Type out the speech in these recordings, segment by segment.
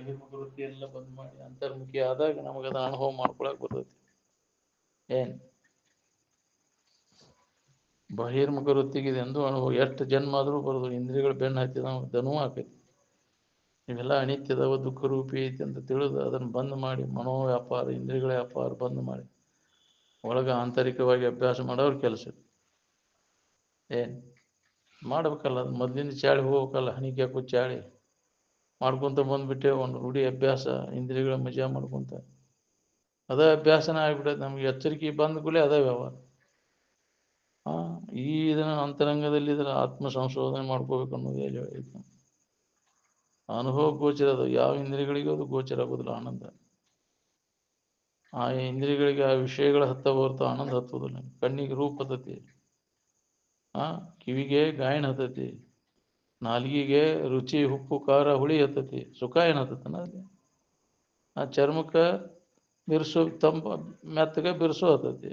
ಬಹಿರ್ಮುಖ ವೃತ್ತಿ ಎಲ್ಲ ಬಂದ್ ಮಾಡಿ ಅಂತರ್ಮುಖಿ ಆದಾಗ ನಮಗದ ಅನುಭವ ಮಾಡ್ಕೊಳಕ್ ಬರ್ತೈತಿ. ಏನ್ ಬಹಿರ್ಮುಖ ವೃತ್ತಿಗಿದೆ ಎಂದು ಅನುಭವ ಎಷ್ಟು ಜನ್ಮ ಆದರೂ ಬರೋದು. ಇಂದ್ರಿಯಗಳು ಬೆನ್ನು ಹತ್ತಿದ ದನವೂ ಆಕೈತಿ. ಇವೆಲ್ಲ ಅನಿತ್ಯದವ ದುಃಖ ರೂಪಿ ಐತಿ ಅಂತ ತಿಳಿದು ಅದನ್ನು ಬಂದ್ ಮಾಡಿ ಮನೋ ವ್ಯಾಪಾರ ಇಂದ್ರಿಯಗಳ ವ್ಯಾಪಾರ ಬಂದ್ ಮಾಡಿ ಒಳಗ ಆಂತರಿಕವಾಗಿ ಅಭ್ಯಾಸ ಮಾಡೋರು ಕೆಲಸ. ಏನ್ ಮಾಡ್ಬೇಕಲ್ಲ, ಅದು ಮೊದಲಿಂದ ಚಾಳಿ ಹೋಗ್ಬೇಕಲ್ಲ. ಹಣಿಕೆ ಹಾಕೋ ಚಾಳಿ ಮಾಡ್ಕೊತ ಬಂದ್ಬಿಟ್ಟೆ ಒಂದು ರೂಢಿ ಅಭ್ಯಾಸ, ಇಂದ್ರಿಯಗಳ ಮಜಾ ಮಾಡ್ಕೊತ ಅದ ಅಭ್ಯಾಸನ ಆಗ್ಬಿಟ್ಟೈತೆ ನಮ್ಗೆ. ಎಚ್ಚರಿಕೆ ಬಂದ ಕೂಡಲೇ ಅದ ವ್ಯವಹಾರ. ಈ ಇದನ್ನ ಅಂತರಂಗದಲ್ಲಿ ಇದರ ಆತ್ಮ ಸಂಶೋಧನೆ ಮಾಡ್ಕೋಬೇಕು ಅನ್ನೋದು ಐತೆ. ಅನುಭವ ಗೋಚರ ಅದು ಯಾವ ಇಂದ್ರಿಯಗಳಿಗೂ ಅದು ಗೋಚರ ಆಗೋದಿಲ್ಲ ಆನಂದ. ಆ ಇಂದ್ರಿಯಗಳಿಗೆ ಆ ವಿಷಯಗಳ ಹತ್ತ ಹೊರತು ಆನಂದ ಹತ್ತೋದಿಲ್ಲ. ಕಣ್ಣಿಗೆ ರೂಪ ಹತ್ತತಿ, ಕಿವಿಗೆ ಗಾಯನ ಹತ್ತತಿ, ನಾಲಿಗೆಗೆ ರುಚಿ ಉಪ್ಪು ಖಾರ ಹುಳಿ ಹತ್ತತಿ, ಸುಖ ಏನು ಹತ್ತತನ ಅಲ್ಲಿ. ಆ ಚರ್ಮಕ್ಕೆ ಬಿರ್ಸು ತಂಪ ಮೆತ್ತಗೆ ಬಿರ್ಸು ಹತ್ತತಿ,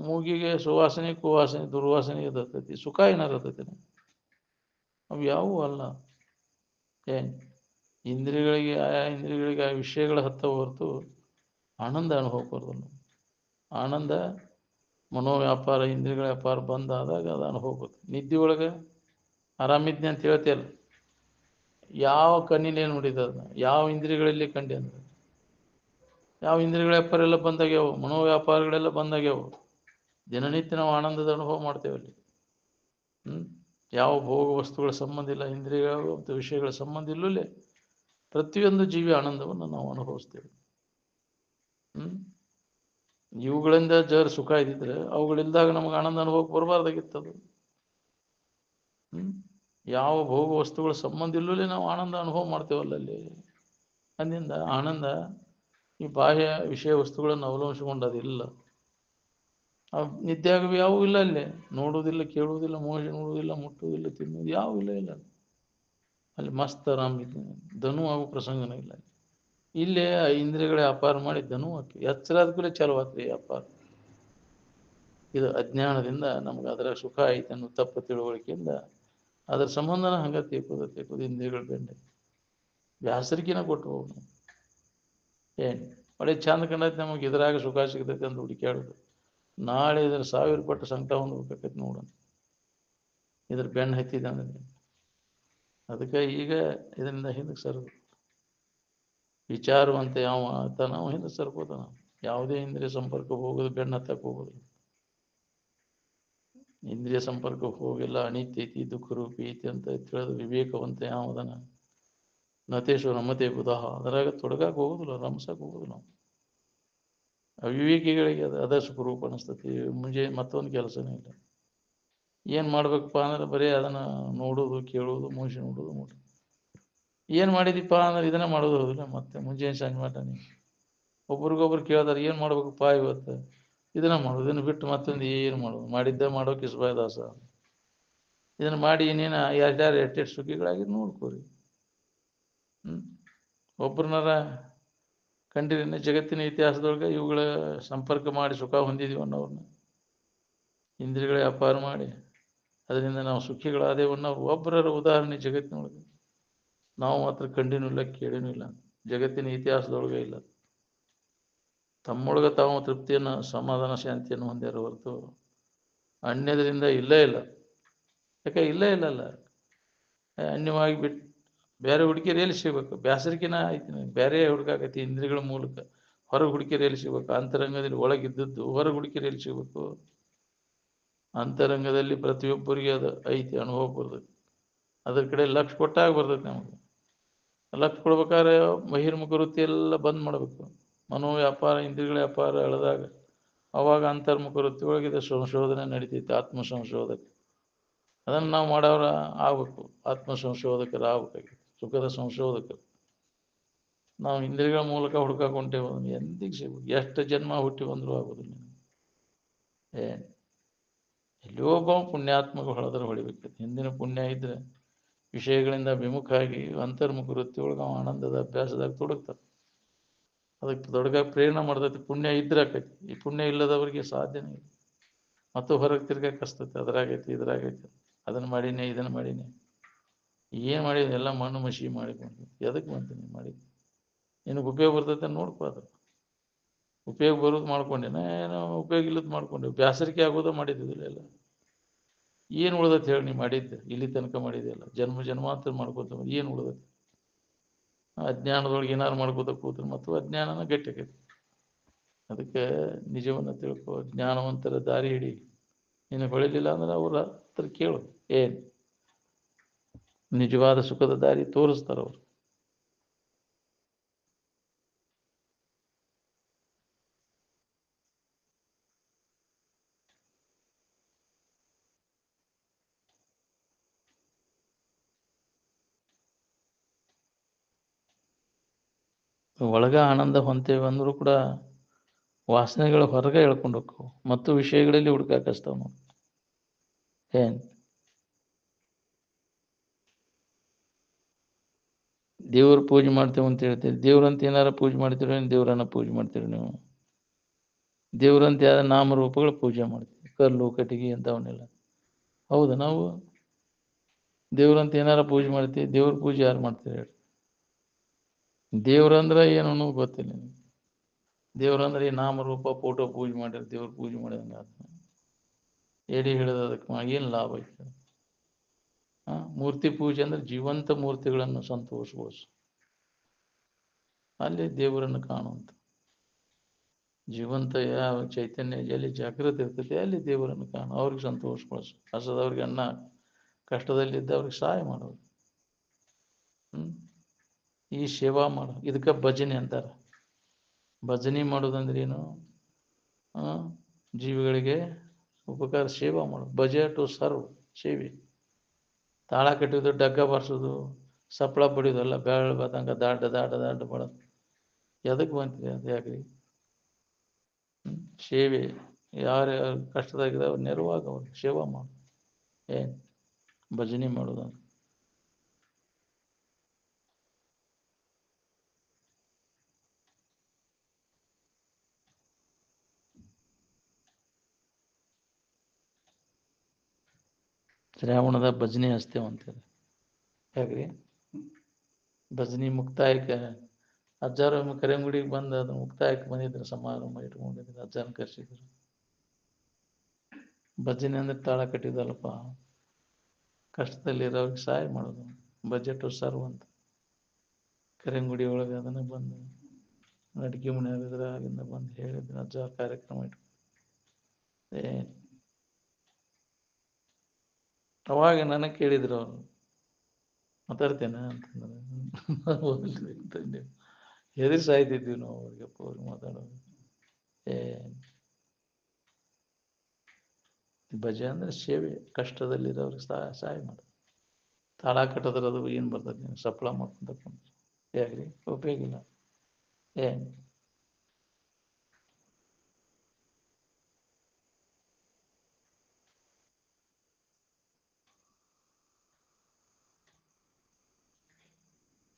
ಮೂಗಿಗೆ ಸುವಾಸನೆ ಕುವಾಸನೆ ದುರ್ವಾಸನೆ ಹತ್ತತಿ, ಸುಖ ಏನಾರು ಹತ್ತತಿ. ಅವು ಯಾವುವು ಅಲ್ಲ. ಏನ್ ಇಂದ್ರಿಯಗಳಿಗೆ ಆಯಾ ಇಂದ್ರಿಯಗಳಿಗೆ ಆ ವಿಷಯಗಳ ಹತ್ತ ಹೊರತು ಆನಂದ ಅನುಭವ ಬರೋದಿಲ್ಲ. ಆನಂದ ಮನೋವ್ಯಾಪಾರ ಇಂದ್ರಿಯಗಳ ವ್ಯಾಪಾರ ಬಂದಾದಾಗ ಅದು ಅನುಭವ ಬರ್ತದೆ. ನಿದ್ದೆ ಒಳಗೆ ಆರಾಮಿದ್ನೆ ಅಂತ ಹೇಳ್ತೀಯಲ್ಲ, ಯಾವ ಕಣ್ಣಿನೇ ನೋಡಿದ ಅದನ್ನ, ಯಾವ ಇಂದ್ರಿಯಗಳಲ್ಲಿ ಕಂಡೆ ಅಂದ್ರೆ, ಯಾವ ಇಂದ್ರಿಯಗಳ ವ್ಯಾಪಾರ ಎಲ್ಲ ಬಂದಾಗ್ಯಾವು, ಮನೋವ್ಯಾಪಾರಗಳೆಲ್ಲ ಬಂದಾಗ್ಯಾವು. ದಿನನಿತ್ಯ ನಾವು ಆನಂದದ ಅನುಭವ ಮಾಡ್ತೇವೆ ಅಲ್ಲಿ. ಯಾವ ಭೋಗ ವಸ್ತುಗಳ ಸಂಬಂಧ ಇಲ್ಲ, ಇಂದ್ರಿಯಗಳ ಮತ್ತು ವಿಷಯಗಳ ಸಂಬಂಧ ಇಲ್ಲೇ ಪ್ರತಿಯೊಂದು ಜೀವಿ ಆನಂದವನ್ನು ನಾವು ಅನುಭವಿಸ್ತೇವೆ. ಇವುಗಳಿಂದ ಜರ್ ಸುಖ ಇದ್ದಿದ್ರೆ ಅವುಗಳಿಲ್ದಾಗ ನಮಗೆ ಆನಂದ ಅನುಭವಕ್ಕೆ ಬರಬಾರ್ದಾಗಿತ್ತದು. ಯಾವ ಭೋಗ ವಸ್ತುಗಳ ಸಂಬಂಧ ಇಲ್ಲೇ ನಾವು ಆನಂದ ಅನುಭವ ಮಾಡ್ತೇವಲ್ಲ ಅಲ್ಲಿ. ಅಂದಿಂದ ಆನಂದ ಈ ಬಾಹ್ಯ ವಿಷಯ ವಸ್ತುಗಳನ್ನು ಅವಲಂಬಿಸಿಕೊಂಡದಿಲ್ಲ. ನಿತ್ಯಾಗ ಯಾವೂ ಇಲ್ಲ ಅಲ್ಲಿ. ನೋಡುವುದಿಲ್ಲ, ಕೇಳುವುದಿಲ್ಲ, ಮೋಸ ನೋಡುವುದಿಲ್ಲ, ಮುಟ್ಟುವುದಿಲ್ಲ, ತಿನ್ನುವುದು ಯಾವೂ ಇಲ್ಲ ಅಲ್ಲಿ. ಮಸ್ತ್ ಆರಾಮಿದ್ದೀನಿ, ಧನು ಆಗೋ ಪ್ರಸಂಗನ ಇಲ್ಲ. ಇಲ್ಲೇ ಇಂದ್ರಿಯಗಳ ವ್ಯಾಪಾರ ಮಾಡಿ ಧನು ಹಾಕಿ ಎಚ್ಚರಾದ ಕೂಡ ಚಾಲು ಆತ್ರಿ ವ್ಯಾಪಾರ. ಇದು ಅಜ್ಞಾನದಿಂದ ನಮ್ಗೆ ಅದರ ಸುಖ ಐತೆ ಅನ್ನೋ ತಪ್ಪು ತಿಳುವಳಿಕೆಯಿಂದ ಅದರ ಸಂಬಂಧನ ಹಂಗ ತೇಕೋದು ಇಂದ್ರಿಯಗಳ ಬೆಂಡೆ ಬ್ಯಾಸರಿಕೆನ ಕೊಟ್ಟು ಹೋಗಿ. ಏನು ಒಳ್ಳೆ ಚಂದ ಕಂಡೈತೆ ನಮಗೆ, ಇದ್ರಾಗ ಸುಖ ಸಿಗ್ತೈತೆ ಅಂತ ಹುಡುಕ್ಯಾಡೋದು. ನಾಳೆ ಇದ್ರ 1000 ಪಟ್ಟು ಸಂಕಟ ಹೊಂದ್ಬೇಕಾಕೈತಿ ನೋಡೋಣ, ಇದ್ರ ಬೆನ್ನು ಹತ್ತಿದ ಅಂದ್ರೆ. ಅದಕ್ಕೆ ಈಗ ಇದರಿಂದ ಹಿಂದಕ್ಕೆ ಸರೋದು. ವಿಚಾರವಂತೆ ಯಾವ ಆತ ನಾವು ಹಿಂದೆ ಸರ್ಬೋದ. ನಾವು ಯಾವುದೇ ಇಂದ್ರಿಯ ಸಂಪರ್ಕ ಹೋಗೋದು ಬೆನ್ನು ಹತ್ತಕ್ಕೆ ಹೋಗೋದು. ಇಂದ್ರಿಯ ಸಂಪರ್ಕ ಹೋಗಿಲ್ಲ, ಅನಿತ್ಯ ಐತಿ ದುಃಖ ರೂಪಿ ಐತಿ ಅಂತ ತಿಳಿದು ವಿವೇಕವಂತ ಯಾವದನ ನತೇಶ್ವರ ರಮತೆ ಬುಧಃ ಅದರಾಗ ತೊಡಗಾಕ ಹೋಗುದಿಲ್ಲ, ರಮಸಕ್ಕೆ ಹೋಗುದು. ನಾವು ಅವಿವೇಕಿಗಳಿಗೆ ಅದ ಸುಖರೂಪ ಅನಿಸ್ತತಿ. ಮುಂಜೆ ಮತ್ತೊಂದು ಕೆಲಸನೇ ಇಲ್ಲ. ಏನು ಮಾಡ್ಬೇಕಪ್ಪ ಅಂದ್ರೆ ಬರೀ ಅದನ್ನು ನೋಡೋದು, ಕೇಳೋದು, ಮುಗಿಸಿ ನೋಡೋದು, ಏನು ಮಾಡಿದೀಪ್ಪ ಅಂದ್ರೆ ಇದನ್ನ ಮಾಡೋದು ಹೌದಿಲ್ಲ. ಮತ್ತೆ ಮುಂಜಾನೆ ಸಂಜೆ ಮಟ್ಟ ಒಬ್ರಿಗೊಬ್ರು ಕೇಳ್ತಾರೆ, ಏನು ಮಾಡ್ಬೇಕಪ್ಪ ಇವತ್ತು, ಇದನ್ನ ಮಾಡೋದು. ಇದನ್ನು ಬಿಟ್ಟು ಮತ್ತೊಂದು ಏನು ಮಾಡೋದು, ಮಾಡಿದ್ದ ಮಾಡೋ ಕಿಸ್ಬಾಯ್ ದಾಸ. ಇದನ್ನು ಮಾಡಿ ಇನ್ನೇನು ಯಾರ್ಯಾರು ಎಷ್ಟೆಷ್ಟು ಸುಖಿಗಳಾಗಿ ನೋಡ್ಕೋರಿ. ಒಬ್ಬರನ್ನಾರ ಕಂಡಿರೇನೆ ಜಗತ್ತಿನ ಇತಿಹಾಸದೊಳಗೆ ಇವುಗಳ ಸಂಪರ್ಕ ಮಾಡಿ ಸುಖ ಹೊಂದಿದೀವಿ ಅನ್ನೋರನ್ನ, ಇಂದ್ರಿಯಗಳ ವ್ಯಾಪಾರ ಮಾಡಿ ಅದರಿಂದ ನಾವು ಸುಖಿಗಳಾದೇವನ್ನ ಒಬ್ಬರರ ಉದಾಹರಣೆ ಜಗತ್ತಿನೊಳಗೆ ನಾವು ಮಾತ್ರ ಕಂಡಿನೂ ಇಲ್ಲ, ಕೇಳಿನೂ ಇಲ್ಲ. ಜಗತ್ತಿನ ಇತಿಹಾಸದೊಳಗೆ ಇಲ್ಲ. ತಮ್ಮೊಳಗೆ ತಾವು ತೃಪ್ತಿಯನ್ನು, ಸಮಾಧಾನ, ಶಾಂತಿಯನ್ನು ಹೊಂದ್ಯಾರ ಹೊರತು ಅನ್ಯದರಿಂದ ಇಲ್ಲೇ ಇಲ್ಲ. ಯಾಕೆ ಇಲ್ಲೇ ಇಲ್ಲಲ್ಲ, ಅನ್ಯವಾಗಿ ಬಿಟ್ಟು ಬೇರೆ ಹುಡುಕಿಯರು ಸಿಗ್ಬೇಕು. ಬ್ಯಾಸರಿಕೆನ ಐತಿ, ಬೇರೆ ಹುಡುಕಾಕೈತಿ ಇಂದ್ರಿಯಗಳ ಮೂಲಕ. ಹೊರಗೆ ಹುಡುಕಿಯರು ಸಿಗ್ಬೇಕು. ಅಂತರಂಗದಲ್ಲಿ ಒಳಗಿದ್ದದ್ದು ಹೊರಗೆ ಹುಡುಕಿಯರು ಸಿಗ್ಬೇಕು. ಅಂತರಂಗದಲ್ಲಿ ಪ್ರತಿಯೊಬ್ಬರಿಗೆ ಅದು ಐತಿ, ಅನುಭವ ಬರ್ತೈತಿ. ಅದ್ರ ಕಡೆ ಲಕ್ಷ ಕೊಟ್ಟಾಗ ಬರ್ತೈತಿ ನಮಗೆ. ಲಕ್ಷ ಕೊಡ್ಬೇಕಾದ್ರೆ ಬಹಿರ್ಮುಖ ವೃತ್ತಿ ಎಲ್ಲ ಬಂದ್ ಮಾಡಬೇಕು. ಮನೋ ವ್ಯಾಪಾರ ಇಂದ್ರಿಯಗಳ ವ್ಯಾಪಾರ ಎಳೆದಾಗ ಅವಾಗ ಅಂತರ್ಮುಖ ವೃತ್ತಿ ಒಳಗಿದೆ ಸಂಶೋಧನೆ ನಡೀತೈತಿ. ಆತ್ಮ ಸಂಶೋಧಕ ಅದನ್ನು ನಾವು ಮಾಡೋರ ಆಗ್ಬೇಕು. ಆತ್ಮ ಸಂಶೋಧಕರು ಆಗ್ಬೇಕಾಗಿ, ಸುಖದ ಸಂಶೋಧಕರು. ನಾವು ಇಂದ್ರಿಯಗಳ ಮೂಲಕ ಹುಡುಕಾಕೊಂಡೇವೆ, ಎಂದಿಗೆ ಸಿಗ್ಬೇಕು. ಎಷ್ಟು ಜನ್ಮ ಹುಟ್ಟಿ ಬಂದರೂ ಆಗೋದಿಲ್ಲ. ಏನು ಎಲ್ಲಿಯೋ ಒಬ್ಬ ಪುಣ್ಯಾತ್ಮಕ ಹೊಳೆದ್ರೆ ಹೊಳಿಬೇಕು. ಹಿಂದಿನ ಪುಣ್ಯ ಇದ್ರೆ ವಿಷಯಗಳಿಂದ ವಿಮುಖ ಆಗಿ ಅಂತರ್ಮುಖ ವೃತ್ತಿಯೊಳಗೆ ಆನಂದದ ಅಭ್ಯಾಸದಾಗ ತೊಡಗ್ತಾರೆ. ಅದಕ್ಕೆ ತೊಡಗಾಗ ಪ್ರೇರಣೆ ಮಾಡ್ತೈತಿ. ಪುಣ್ಯ ಇದ್ರೆ ಆಕೈತಿ. ಈ ಪುಣ್ಯ ಇಲ್ಲದವರಿಗೆ ಸಾಧ್ಯನೇ ಇಲ್ಲ. ಮತ್ತು ಹೊರಗೆ ತಿರ್ಗಕ್ಕೆ ಕಸ್ತೈತಿ. ಅದ್ರಾಗೈತಿ ಇದ್ರಾಗೈತಿ, ಅದನ್ನು ಮಾಡೀನಿ ಇದನ್ನು ಮಾಡೀನಿ. ಏನು ಮಾಡಿದ ಎಲ್ಲ ಮಣ್ಣು ಮಸಿ ಮಾಡಿಕೊಂಡು ಎದಕ್ಕೆ ಬಂತು ನೀನು ಮಾಡಿ ನಿನಗೆ ಉಪಯೋಗ ಬರ್ತೈತೆ ನೋಡ್ಕೊ ಅದು ಉಪಯೋಗ ಬರೋದು ಮಾಡ್ಕೊಂಡೇನ ಏನೋ ಉಪಯೋಗ ಇಲ್ಲದ ಮಾಡ್ಕೊಂಡೆ ಬ್ಯಾಸರಿಕೆ ಆಗೋದು ಮಾಡಿದ್ದಿಲ್ಲ ಎಲ್ಲ ಏನು ಉಳ್ದೈತೆ ಹೇಳಿ ನೀ ಮಾಡಿದ್ದೆ ಇಲ್ಲಿ ತನಕ ಮಾಡಿದೆಯಲ್ಲ ಜನ್ಮ ಜನ್ಮಾಂತರ ಮಾಡ್ಕೋತ ಏನು ಉಳ್ದೈತೆ ಅಜ್ಞಾನದೊಳಗೆ ಏನಾರು ಮಾಡ್ಕೋತ ಕೂತ್ರೆ ಮತ್ತು ಅಜ್ಞಾನನ ಗಟ್ಟಿಯಾಗೈತಿ ಅದಕ್ಕೆ ನಿಜವನ್ನು ತಿಳ್ಕೊ ಜ್ಞಾನವಂತರ ದಾರಿ ಹಿಡಿ ನಿನಗೆ ಹೊಳಿಲಿಲ್ಲ ಅಂದ್ರೆ ಅವ್ರ ಹತ್ರ ಕೇಳು ಏನು ನಿಜವಾದ ಸುಖದ ದಾರಿ ತೋರಿಸ್ತಾರ ಅವರು ಒಳಗ ಆನಂದ ಹೊಂತೇವೆ ಅಂದರೂ ಕೂಡ ವಾಸನೆಗಳು ಹೊರಗೆ ಹೇಳ್ಕೊಂಡು ಹೋಗ್ವು ಮತ್ತು ವಿಷಯಗಳಲ್ಲಿ ಹುಡುಕಾಕಸ್ತಾವ ನಾವು ಏನು ದೇವ್ರ ಪೂಜೆ ಮಾಡ್ತೇವೆ ಅಂತ ಹೇಳ್ತೀವಿ ದೇವ್ರಂತ ಏನಾರ ಪೂಜೆ ಮಾಡ್ತೀರೋ ದೇವ್ರನ್ನ ಪೂಜೆ ಮಾಡ್ತೀರಿ ನೀವು ದೇವ್ರಂತ ಯಾವ್ದು ನಾಮರೂಪಗಳು ಪೂಜೆ ಮಾಡ್ತೀವಿ ಕಲ್ಲು ಕಟ್ಟಿಗೆ ಅಂತವನ್ನೆಲ್ಲ ಹೌದಾ ನಾವು ದೇವ್ರಂತ ಏನಾರ ಪೂಜೆ ಮಾಡ್ತೀವಿ ದೇವ್ರ ಪೂಜೆ ಯಾರು ಮಾಡ್ತೀರಿ ಹೇಳಿ ದೇವ್ರಂದ್ರೆ ಏನು ಅನ್ನೋದು ಗೊತ್ತಿಲ್ಲ ನಿಮಗೆ ದೇವ್ರಂದ್ರೆ ಈ ನಾಮರೂಪ ಫೋಟೋ ಪೂಜೆ ಮಾಡಿದ್ರೆ ದೇವ್ರ ಪೂಜೆ ಮಾಡಿದಂಗೆ ಎಡಿ ಹಿಡಿದ ಅದಕ್ಕೆ ಏನು ಲಾಭ ಐತೆ ಮೂರ್ತಿ ಪೂಜೆ ಅಂದ್ರೆ ಜೀವಂತ ಮೂರ್ತಿಗಳನ್ನು ಸಂತೋಷಗೊಳಿಸು ಅಲ್ಲಿ ದೇವರನ್ನು ಕಾಣುವಂತ ಜೀವಂತ ಯಾವ ಚೈತನ್ಯ ಎಲ್ಲಿ ಜಾಗೃತಿ ಇರ್ತೈತೆ ಅಲ್ಲಿ ದೇವರನ್ನು ಕಾಣು ಅವ್ರಿಗೆ ಸಂತೋಷಗೊಳಿಸು ಹಸದವ್ರಿಗೆ ಅನ್ನ ಕಷ್ಟದಲ್ಲಿದ್ದ ಅವ್ರಿಗೆ ಸಹಾಯ ಮಾಡೋರು ಈ ಸೇವಾ ಮಾಡು ಇದಕ್ಕೆ ಭಜನೆ ಅಂತಾರೆ ಭಜನೆ ಮಾಡೋದಂದ್ರೆ ಏನು ಜೀವಿಗಳಿಗೆ ಉಪಕಾರ ಸೇವಾ ಮಾಡು ಭಜ ಟು ಸರ್ವ್ ಸೇವೆ ತಾಳ ಕಟ್ಟೋದು ಡಗ್ಗ ಬಾರಿಸೋದು ಸಪ್ಪಳ ಬಡಿಯೋದಲ್ಲ ಬೆಳ್ಳ ಬದಂಗ ದಾಡ್ಡ ದಾಡ್ಡ ದಾಡ್ಡ ಬಡೋದು ಎದಕ್ಕೆ ಬಂತಿದೆ ಅದು ಯಾಕ್ರಿ ಸೇವೆ ಯಾರು ಕಷ್ಟದಾಗಿದೆ ಅವ್ರು ನೆರವಾಗ ಅವ್ರಿಗೆ ಸೇವಾ ಮಾಡು ಏನು ಭಜನೆ ಮಾಡೋದು ಶ್ರಾವಣದ ಭಜನೆ ಹಚ್ತೇವೆ ಅಂತೇಳಿ ಯಾಕ್ರಿ ಭಜನೆ ಮುಕ್ತಾಯಕ್ಕೆ ಅಜ್ಜಾರು ಕರೆಂಗುಡಿಗೆ ಬಂದು ಅದು ಮುಕ್ತಾಯಕ್ಕೆ ಬಂದಿದ್ರು ಸಮಾರಂಭ ಇಟ್ಕೊಂಡಿದ್ರು ಅಜ್ಜಾರನ್ನ ಕರೆಸಿದ್ರು ಭಜನೆ ಅಂದ್ರೆ ತಾಳ ಕಟ್ಟಿದಲ್ಲಪ್ಪ ಕಷ್ಟದಲ್ಲಿರೋರಿಗೆ ಸಹಾಯ ಮಾಡೋದು ಬಜೆಟ್ ಸರ್ವ್ ಅಂತ ಕರೆಂಗುಡಿ ಒಳಗೆ ಅದನ್ನು ಬಂದು ಅಡಿಗೆ ಮನೆಯಾಗಿದ್ರೆ ಆಗಿಂದ ಬಂದು ಹೇಳಿದ್ರು ಅಜ್ಜ ಕಾರ್ಯಕ್ರಮ ಇಟ್ಟು ಅವಾಗ ನನಗೆ ಕೇಳಿದ್ರು ಅವರು ಮಾತಾಡ್ತೇನೆ ಅಂತಂದ್ರೆ ಎದುರು ಸಾಯ್ತಿದ್ವಿ ನಾವು ಅವ್ರಿಗಪ್ಪ ಅವ್ರಿಗೆ ಮಾತಾಡೋದು ಭಜ ಅಂದ್ರೆ ಸೇವೆ ಕಷ್ಟದಲ್ಲಿರೋರಿಗೆ ಸಹಾಯ ಮಾಡೋದು ತಾಳ ಕಟ್ಟೋದ್ರ ಅದು ಏನು ಬರ್ತದೆ ನೀವು ಸಪ್ಲ ಮಾಡ್ಕೊಂತ ಹೇಗ್ರಿ ಉಪಯೋಗ ಇಲ್ಲ ಏನು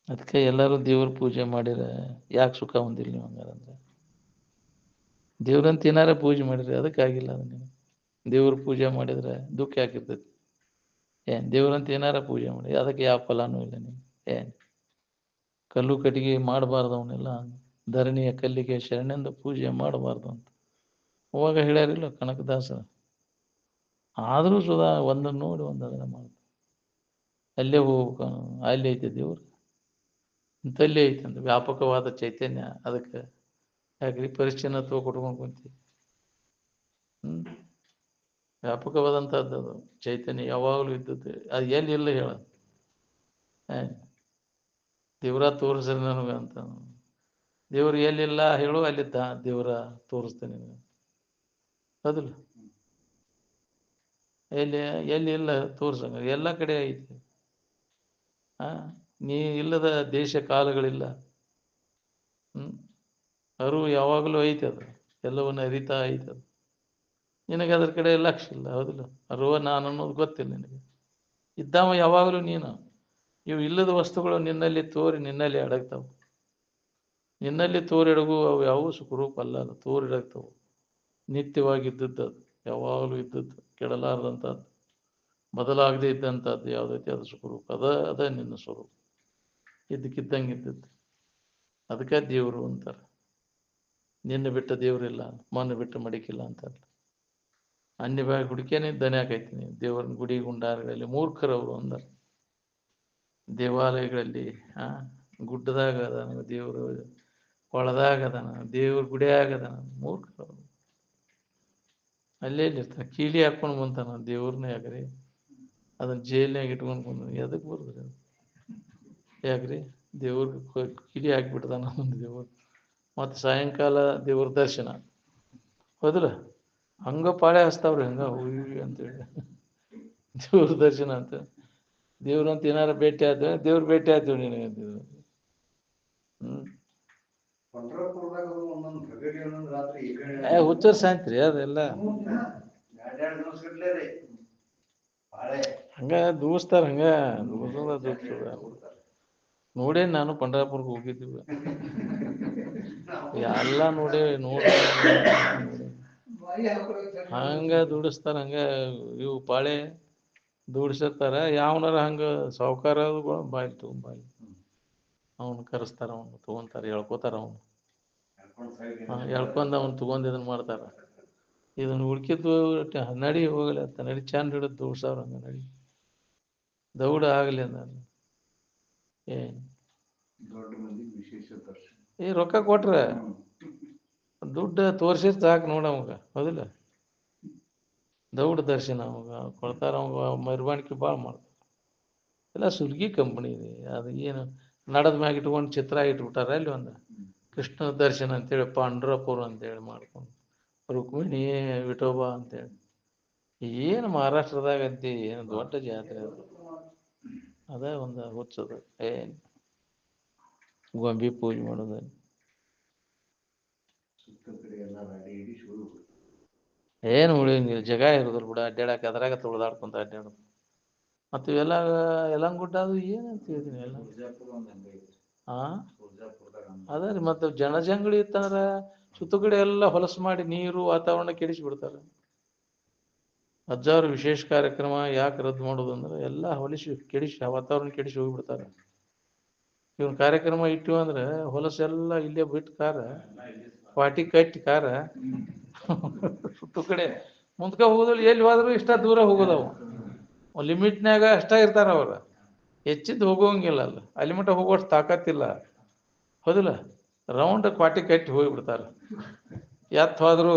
ಅದಕ್ಕೆ ಎಲ್ಲರೂ ದೇವ್ರ ಪೂಜೆ ಮಾಡಿದ್ರೆ ಯಾಕೆ ಸುಖ ಹೊಂದಿಲ್ಲ ನೀವು ಹಂಗಾರಂದ್ರೆ ದೇವ್ರಂತ ಏನಾರ ಪೂಜೆ ಮಾಡಿದ್ರೆ ಅದಕ್ಕಾಗಿಲ್ಲ ಅದು ನೀವು ದೇವ್ರ ಪೂಜೆ ಮಾಡಿದ್ರೆ ದುಃಖ ಯಾಕಿರ್ತೈತಿ ಏನು ದೇವ್ರಂತ ಏನಾರ ಪೂಜೆ ಮಾಡಿ ಅದಕ್ಕೆ ಯಾವ ಫಲಾನೂ ಇಲ್ಲ ನೀವು ಏನು ಕಲ್ಲು ಕಟ್ಟಿಗೆ ಮಾಡಬಾರ್ದು ಅವನ್ನೆಲ್ಲ ಧರಣಿಯ ಕಲ್ಲಿಗೆ ಶರಣೆಂದು ಪೂಜೆ ಮಾಡಬಾರ್ದು ಅಂತ ಅವಾಗ ಹೇಳ್ಯಾರಿಲ್ಲ ಕನಕದಾಸ ಆದರೂ ಸುಧಾ ಒಂದನ್ನು ನೋಡಿ ಒಂದು ಅದನ್ನು ಮಾಡ್ತಾರೆ ಅಲ್ಲೇ ಹೋಗ್ಬೇಕು ಅಲ್ಲಿ ಐತೆ ದೇವ್ರು ಇಂಥಲ್ಲೇ ಐತೆ ಅಂದ್ರೆ ವ್ಯಾಪಕವಾದ ಚೈತನ್ಯ ಅದಕ್ಕೆ ಯಾಕ್ರಿ ಪರಿಚಯನ ಕೊಟ್ಕೊಂಡು ಕುಂತೀವಿ ವ್ಯಾಪಕವಾದಂಥದ್ದು ಅದು ಚೈತನ್ಯ ಯಾವಾಗಲೂ ಇದ್ದದ್ದು ಅದು ಎಲ್ಲಿಲ್ಲ ಹೇಳ ದೇವ್ರ ತೋರಿಸ್ರಿ ನನಗೆ ಅಂತ ದೇವ್ರು ಎಲ್ಲಿಲ್ಲ ಹೇಳು ಅಲ್ಲಿದ್ದ ದೇವ್ರ ತೋರಿಸ್ತೇನೆ ನಿನಗೆ ಹೌದಿಲ್ಲ ಎಲ್ಲಿ ಇಲ್ಲ ತೋರ್ಸಂಗ ಎಲ್ಲ ಕಡೆ ಐತಿ ನೀ ಇಲ್ಲದ ದೇಶ ಕಾಲಗಳಿಲ್ಲ ಅರಿವು ಯಾವಾಗಲೂ ಐತೆ ಅದು ಎಲ್ಲವನ್ನ ಅರಿತಾ ಐತೆ ಅದು ನಿನಗೆ ಅದ್ರ ಕಡೆ ಲಕ್ಷ್ಯ ಇಲ್ಲ ಹೌದಿಲ್ಲ ಅರಿವ ನಾನು ಅನ್ನೋದು ಗೊತ್ತಿಲ್ಲ ನಿನಗೆ ಇದ್ದಾವ ಯಾವಾಗಲೂ ನೀನು ಇವು ಇಲ್ಲದ ವಸ್ತುಗಳು ನಿನ್ನಲ್ಲಿ ತೋರಿ ನಿನ್ನಲ್ಲಿ ಅಡಗ್ತಾವು ನಿನ್ನಲ್ಲಿ ತೋರಿಡಗು ಅವು ಯಾವೂ ಸುಖರೂಪ ಅಲ್ಲ ಅದು ತೋರಿಡಗ್ತಾವು ನಿತ್ಯವಾಗಿದ್ದದ್ದು ಅದು ಯಾವಾಗಲೂ ಇದ್ದದ್ದು ಕೆಡಲಾರದಂಥದ್ದು ಬದಲಾಗದೇ ಇದ್ದಂಥದ್ದು ಯಾವುದೈತಿ ಅದು ಸ್ವರೂಪ ಅದ ನಿನ್ನ ಸ್ವರೂಪ ಇದ್ದಕ್ಕಿದ್ದಂಗೆ ಇದ್ದದ್ದು. ಅದಕ್ಕೆ ದೇವರು ಅಂತಾರೆ. ನಿನ್ನ ಬಿಟ್ಟ ದೇವರಿಲ್ಲ, ಮಣ್ಣು ಬಿಟ್ಟು ಮಡಿಕಿಲ್ಲ ಅಂತಾರೆ. ಅನ್ಯ ಬಾಯಿ ಹುಡುಕೇನೆ ದನಿ ಹಾಕೈತೀನಿ. ದೇವರನ್ನ ಗುಡಿ ಗುಂಡಾರಗಳಲ್ಲಿ ಮೂರ್ಖರವರು ಅಂದರು. ದೇವಾಲಯಗಳಲ್ಲಿ ಗುಡ್ಡದಾಗ ಅದಾನ ದೇವರು, ಕೊಳದಾಗ ಅದಾನ ದೇವ್ರ ಗುಡಿಯಾಗ ಅದಾನ, ಮೂರ್ಖರವರು. ಅಲ್ಲೇ ಇರ್ತಾನೆ, ಕೀಲಿ ಹಾಕೊಂಡು ಬಂತಾನ ದೇವ್ರನ್ನ. ಯಾಕ್ರಿ ಅದನ್ನ ಜೈಲ್ನಾಗ ಇಟ್ಕೊಂಡು ಬಂದ ಎದಕ್ಕೆ ಬರ್ತದ್ರಿ? ಯಾಕ್ರಿ ದೇವ್ರ ಕಿಡಿ ಹಾಕ್ಬಿಡ್ತಾನ ಒಂದು ದೇವ್ರು. ಮತ್ತು ಸಾಯಂಕಾಲ ದೇವ್ರ ದರ್ಶನ, ಹೌದಿಲ್ಲ? ಹಂಗ ಪಾಳೆ ಹಚ್ತಾವ್ರಿ, ಹಂಗ ಹೋಗಿ ಅಂತೇಳಿ ದೇವ್ರ ದರ್ಶನ ಅಂತ. ದೇವ್ರಂತ ಏನಾರ ಭೇಟಿ ಆದ, ದೇವ್ರ ಭೇಟಿ ಆಯ್ತು ನಿನಗೆ ಅಂತಿದ್ರು. ಹುಚ್ಚರ ಸಾಯ್ತ್ರಿ ಅದೆಲ್ಲ. ಹಂಗ ದೂಸ್ತಾರ, ಹಂಗ ದೂಸದ ನೋಡೇನ್. ನಾನು ಪಂಢರಾಪುರಕ್ಕೆ ಹೋಗಿದ್ದೀವಿ, ಎಲ್ಲ ನೋಡಿ ಹಂಗ ದುಡಿಸ್ತಾರ. ಹಂಗ ಇವು ಪಾಳೆ ದುಡಿಸಿರ್ತಾರ. ಯಾವನಾರ ಹಂಗ ಸಾವುಕಾರ ಬಾಯಿ ಬಾಯಿ ಅವನು ಕರೆಸ್ತಾರ, ಅವನು ತಗೊಂತಾರ, ಹೇಳ್ಕೋತಾರ. ಅವನು ಎಳ್ಕೊಂಡ್ ಅವ್ನು ತಗೊಂಡ್ ಇದನ್ನ ಮಾಡ್ತಾರ. ಇದನ್ನ ಹುಡ್ಕಿದ್ದು ನಡಿ ಹೋಗಲಿ ಅಂತ, ನಡಿ ಚಂದ ಹಿಡಿದು ದೂಡ್ಸವ್ರ. ಹಂಗ ನಡಿ ದೌಡ ಆಗಲಿ ಅಂದ. ರೊಕ್ಕ ಕೊಟ್ರ ದುಡ್ಡು ತೋರ್ಸಿರ್ ಸಾಕು ನೋಡ ಅವಾಗ, ಹೌದಿಲ್ಲ? ದೌಡ್ ದರ್ಶನ ಅವಾಗ ಕೊಡ್ತಾರ. ಅವಾಗ ಮೆರವಣಿಗೆ ಭಾಳ ಮಾಡ್ತಾರ. ಎಲ್ಲ ಸುರ್ಗಿ ಕಂಪ್ನಿ ಇದೆ. ಅದು ಏನು ನಡದ ಮ್ಯಾಗ ಇಟ್ಕೊಂಡು ಚಿತ್ರ ಇಟ್ಬಿಟ್ಟಾರ. ಅಲ್ಲಿ ಒಂದು ಕೃಷ್ಣ ದರ್ಶನ ಅಂತೇಳಿ ಪಾಂಡ್ರಪುರ ಅಂತೇಳಿ ಮಾಡ್ಕೊಂಡು, ರುಕ್ಮಿಣಿ ವಿಠೋಬಾ ಅಂತೇಳಿ. ಏನು ಮಹಾರಾಷ್ಟ್ರದಾಗ ಅಂತಿ, ಏನು ದೊಡ್ಡ ಜಾತ್ರೆ ಅದು. ಅದೇ ಒಂದು ಹುಚ್ಚದ. ಗೊಂಬಿ ಪೂಜೆ ಮಾಡೋದು. ಏನು ಉಳಿಯಂಗಿಲ್ಲ, ಜಗ ಇರೋದಿಲ್ಲ ಬಿಡ ಅಡ್ಡಾಡಕ್ಕೆ. ಅದ್ರಾಗ ತುಳಿದಾಡ್ಕೊಂತ ಅಡ್ಡಾಡೋದು. ಮತ್ತು ಇವೆಲ್ಲ ಯಲಂಗುಡ್ಡ ಅದು ಏನಂತ ಹೇಳಿದೀನಿ ಎಲ್ಲ. ಅದ ರೀ, ಮತ್ತು ಜನಜಂಗಳಿ ಇತ್ತಂದ್ರೆ ಸುತ್ತ ಕಡೆ ಎಲ್ಲ ಹೊಲಸು ಮಾಡಿ ನೀರು ವಾತಾವರಣ ಕೆಡಿಸಿಬಿಡ್ತಾರೆ. ಅಜ್ಜಾವ್ರ ವಿಶೇಷ ಕಾರ್ಯಕ್ರಮ ಯಾಕೆ ರದ್ದು ಮಾಡೋದು ಅಂದ್ರೆ ಎಲ್ಲ ಕೆಡಿಸಿ ವಾತಾವರಣ ಕೆಡಿಸಿ ಹೋಗಿಬಿಡ್ತಾರೆ. ಇವನ್ ಕಾರ್ಯಕ್ರಮ ಇಟ್ಟಿವ ಅಂದ್ರೆ ಹೊಲಸೆಲ್ಲ ಇಲ್ಲೇ ಬಿಟ್ಟು ಕಾರ ಪಾಟಿ ಕಟ್ಟಿ ಕಾರ ಸುತ್ತ ಕಡೆ ಮುಂದ್ಕ ಹೋಗೋದಿಲ್ಲ. ಎಲ್ಲಿ ಹೋದ್ರು ಇಷ್ಟ ದೂರ ಹೋಗೋದವು. ಲಿಮಿಟ್ನಾಗ ಅಷ್ಟ ಇರ್ತಾರ ಅವ್ರು, ಹೆಚ್ಚಿದ್ದು ಹೋಗೋಂಗಿಲ್ಲ. ಅಲ್ಲಿ ಮಟ್ಟ ಹೋಗೋಷ್ಟು ತಾಕತ್ತಿಲ್ಲ, ಹೌದಿಲ್ಲ? ರೌಂಡ್ ಕ್ವಾಟಿ ಕಟ್ಟಿ ಹೋಗಿಬಿಡ್ತಾರೆ. ಎತ್ ಹೋದ್ರು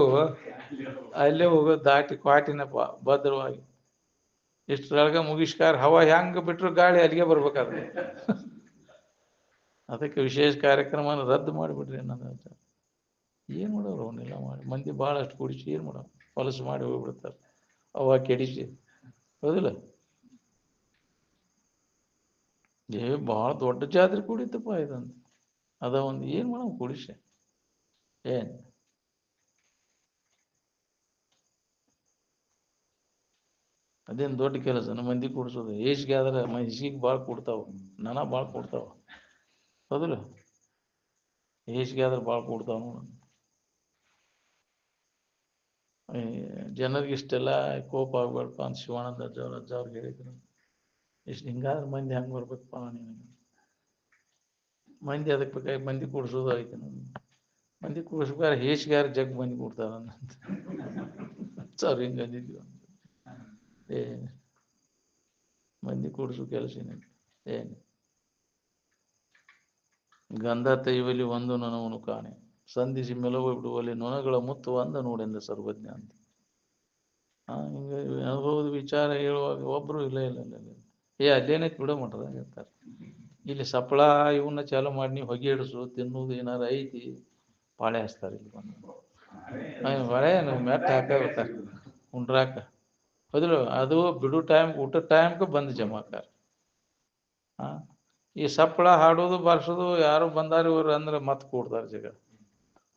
ಅಲ್ಲೇ ಹೋಗೋದು, ದಾಟಿ ಕ್ವಾಟಿನ ಭದ್ರವಾಗಿ ಇಷ್ಟರೊಳಗೆ ಮುಗಿಸ್ಕಾರ. ಹವಾ ಹೆಂಗ ಬಿಟ್ರು ಗಾಳಿ ಅಲ್ಲಿಗೆ ಬರ್ಬೇಕಾದ್ರೆ. ಅದಕ್ಕೆ ವಿಶೇಷ ಕಾರ್ಯಕ್ರಮನ ರದ್ದು ಮಾಡಿಬಿಡ್ರಿ ಅನ್ನೋದು. ಏನು ಮಾಡೋರು ಅವನ್ನೆಲ್ಲ ಮಾಡಿ, ಮಂದಿ ಭಾಳಷ್ಟು ಕೂಡಿಸಿ ಏನು ಮಾಡೋ, ಹೊಲಸು ಮಾಡಿ ಹೋಗ್ಬಿಡ್ತಾರೆ. ಅವ ಕೆಡಿಸಿ, ಹೌದಿಲ್ಲ? ಭಾಳ ದೊಡ್ಡ ಜಾತ್ರೆ ಕೂಡಿತ್ತಪ್ಪ ಇದಂತ. ಅದ ಒಂದು ಏನು ಮಾಡೋ ಕೂಡಿಸಿ ಏನು ಅದೇನು ದೊಡ್ಡ ಕೆಲಸ ನಮ್ಮ ಮಂದಿ ಕೂಡಿಸೋದು. ಏಜ್ಗೆ ಆದ್ರೆ ಹೆಸಿಗೆ ಭಾಳ ಕೊಡ್ತಾವ, ನಾನಾ ಭಾಳ ಕೊಡ್ತಾವ, ಹೌದಿಲ್ಲ? ಏಜ್ಗೆ ಆದ್ರೆ ಭಾಳ ಕೊಡ್ತಾವ ನೋಡ. ಜನರಿಗೆ ಇಷ್ಟೆಲ್ಲ ಕೋಪ ಆಗ್ಬೇಡಪ್ಪ ಅಂತ ಶಿವಾನಂದ ಅಜ್ಜವ್ರಿಗೆ ಹೇಳಿದ್ರು. ಇಷ್ಟು ಹಿಂಗಾದ್ರೆ ಮಂದಿ ಹೆಂಗೆ ಬರ್ಬೇಕಪ್ಪ ನಿನಗೆ? ಮಂದಿ ಅದಕ್ಕೆ ಬೇಕಾಗಿ ಮಂದಿ ಕೂಡಿಸೋದು ಐತೆ. ಮಂದಿ ಕೂಡಿಸ್ಬೇಕಾದ್ರೆ ಹೇಸಿಗಾರ ಜಗ್ ಮಂದಿ ಕೊಡ್ತಾರ ಸರ್. ಹಿಂಗೆ ಅಂದಿದ್ವಿ. ಮಂದಿ ಕೂಡಿಸೋ ಕೆಲಸ ಏನು? ಗಂಧ ತೈವಲಿ ಒಂದು ನೊಣವನು ಕಾಣೆ, ಸಂಧಿಸಿ ಮೆಲುವು ಬಿಡುವಲ್ಲಿ ನೊಣಗಳ ಮುತ್ತು ಒಂದು ನೋಡೆಂದ ಸರ್ವಜ್ಞ ಅಂತ. ಹಿಂಗೆ ಅನುಭವದ ವಿಚಾರ ಹೇಳುವಾಗ ಒಬ್ರು ಇಲ್ಲ ಇಲ್ಲ ಇಲ್ಲ ಇಲ್ಲ ಅಲ್ಲೇನೈತಿ ಬಿಡೋ ಮಟ್ಟದ ಹೇಳ್ತಾರೆ. ಇಲ್ಲಿ ಸಪ್ಪಳ ಇವನ್ನ ಚಾಲು ಮಾಡಿ ನೀವು ಹೊಗೆ ಹಿಡಿಸು ತಿನ್ನುವುದು ಏನಾರು ಐತಿ, ಪಾಳೆ ಹಚ್ತಾರೆ. ಇಲ್ಲಿ ಬಂದು ಹೊಳೆ ಮೆಟ್ಟ ಹಾಕಿರ್ತಾರೆ ಉಂಡ್ರಾಕ, ಹೌದಿಲ್ಲ? ಅದು ಬಿಡು ಟೈಮ್, ಊಟದ ಟೈಮ್ಗೆ ಬಂದು ಜಮಾಕಾರ. ಈ ಸಪ್ಪಳ ಹಾಡೋದು ಬಾರ್ಸೋದು ಯಾರು ಬಂದಾರ ಇವ್ರು ಅಂದ್ರೆ ಮತ್ತೆ ಕೂಡ್ತಾರೆ ಜಗ,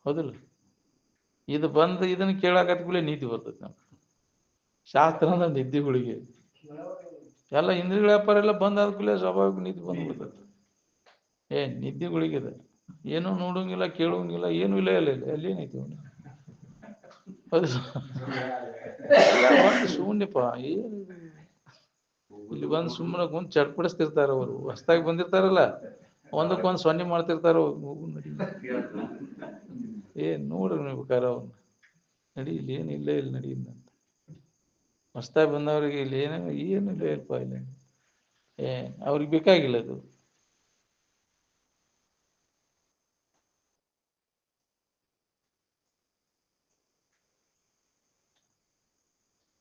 ಹೌದಿಲ್ಲ? ಇದು ಬಂದು ಇದನ್ನ ಕೇಳಾಕತ್ಕೂಲೆ ನಿದ್ದೆ ಬರ್ತೈತಿ. ನಮ್ಗೆ ಶಾಸ್ತ್ರ ಅಂದ್ರೆ ನಿದ್ದೆಗಳಿಗೆ ಎಲ್ಲ ಇಂದ್ರಿಯಗಳ ವ್ಯಾಪಾರ ಎಲ್ಲ ಬಂದಾದ ಕೂಡಲೇ ಸ್ವಾಭಾವಿಕ ನಿದ್ದೆ ಬಂದ್ಬಿಡ್ತೈತಿ. ನಿದ್ದೆಗಳಿಗಿದೆ. ಏನೂ ನೋಡೋಂಗಿಲ್ಲ, ಕೇಳೋಂಗಿಲ್ಲ, ಏನೂ ಇಲ್ಲ. ಇಲ್ಲ ಇಲ್ಲ ಅಲ್ಲೇನೈತಿ ಅವನು, ಅದು ಶೂನ್ಯಪ್ಪ. ಏನು ಇಲ್ಲಿ ಬಂದು ಸುಮ್ಮನೆ ಕುಂತು ಚಡ್ಪಡಿಸ್ತಿರ್ತಾರ ಅವರು. ಹೊಸ್ದಾಗಿ ಬಂದಿರ್ತಾರಲ್ಲ, ಒಂದಕ್ಕೊಂದು ಸೊನ್ನೆ ಮಾಡ್ತಿರ್ತಾರ. ನೋಡ್ರಿ ನೀವು ಬೇಕಾರೆ ಅವ್ನು ನಡಿ, ಇಲ್ಲಿ ಏನಿಲ್ಲ, ಇಲ್ಲಿ ನಡಿ ಅಂತ. ಹೊಸ್ದಾಗಿ ಬಂದವ್ರಿಗೆ ಇಲ್ಲಿ ಏನಿಲ್ಲ ಇಲ್ಪ ಇಲ್ಲ, ಅವ್ರಿಗೆ ಬೇಕಾಗಿಲ್ಲ ಅದು.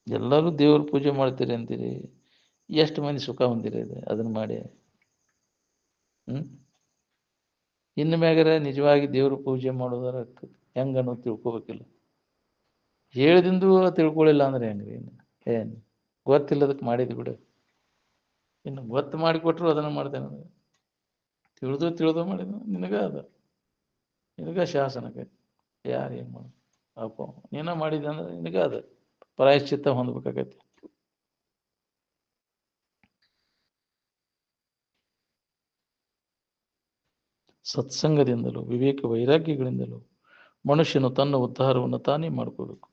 ಎಲ್ಲರೂ ದೇವ್ರ ಪೂಜೆ ಮಾಡ್ತೀರಿ ಅಂತೀರಿ, ಎಷ್ಟು ಮಂದಿ ಸುಖ ಹೊಂದಿರಿ ಅದನ್ನ ಮಾಡಿ? ಇನ್ನು ಮ್ಯಾಗರ ನಿಜವಾಗಿ ದೇವ್ರ ಪೂಜೆ ಮಾಡೋದರ ಹೆಂಗ ಅನ್ನೋದು ತಿಳ್ಕೊಬೇಕಿಲ್ಲ. ಹೇಳಿದಿಂದು ತಿಳ್ಕೊಳ್ಳಿಲ್ಲ ಅಂದ್ರೆ ಹೆಂಗ್ರಿ? ಏನು ಗೊತ್ತಿಲ್ಲದಕ್ಕೆ ಮಾಡಿದ್ ಬಿಡು. ಇನ್ನು ಗೊತ್ತು ಮಾಡಿಕೊಟ್ರು ಅದನ್ನ ಮಾಡ್ತೇನೆ. ತಿಳಿದು ಮಾಡಿದ ನಿನಗ ನಿನಗ ಶಾಸನಕ್ಕೆ ಯಾರು ಏನು ಮಾಡ ಅಪ್ಪ ನೀನ ಮಾಡಿದೆ ಅಂದ್ರೆ ನಿನಗ ಪ್ರಾಯಶ್ಚಿತ್ತ ಹೊಂದ್ಬೇಕಾಗತ್ತೆ. ಸತ್ಸಂಗದಿಂದಲೂ ವಿವೇಕ ವೈರಾಗ್ಯಗಳಿಂದಲೂ ಮನುಷ್ಯನು ತನ್ನ ಉದ್ಧಾರವನ್ನು ತಾನೇ ಮಾಡ್ಕೋಬೇಕು.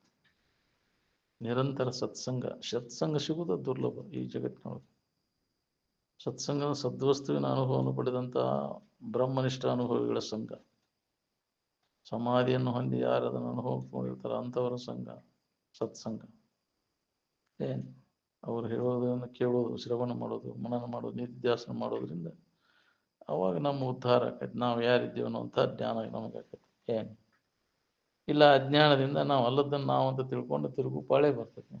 ನಿರಂತರ ಸತ್ಸಂಗ ಸಿಗುವುದು ದುರ್ಲಭ ಈ ಜಗತ್ತಿನೊಳಗೆ. ಸತ್ಸಂಗದ ಸದ್ವಸ್ತುವಿನ ಅನುಭವವನ್ನು ಪಡೆದಂತಹ ಬ್ರಹ್ಮನಿಷ್ಠ ಅನುಭವಿಗಳ ಸಂಘ, ಸಮಾಧಿಯನ್ನು ಹೊಂದಿ ಯಾರು ಅದನ್ನು ಅನುಭವಿಸ್ಕೊಂಡಿರ್ತಾರ ಅಂಥವರ ಸಂಘ ಸತ್ಸಂಗ. ಅವ್ರು ಹೇಳೋದನ್ನು ಕೇಳೋದು, ಶ್ರವಣ ಮಾಡೋದು, ಮನನ ಮಾಡೋದು, ನಿತ್ಯಾಸನ ಮಾಡೋದ್ರಿಂದ ಅವಾಗ ನಮ್ಮ ಉದ್ಧಾರ ಆಕೈತಿ. ನಾವು ಯಾರಿದ್ದೇವೆ ಅನ್ನೋಂಥ ಜ್ಞಾನ ನಮಗಾಕೈತಿ. ಇಲ್ಲ ಅಜ್ಞಾನದಿಂದ ನಾವು ಅಲ್ಲದನ್ನು ನಾವು ಅಂತ ತಿಳ್ಕೊಂಡು ತಿರುಗು ಪಾಳೆ ಬರ್ತೈತಿ.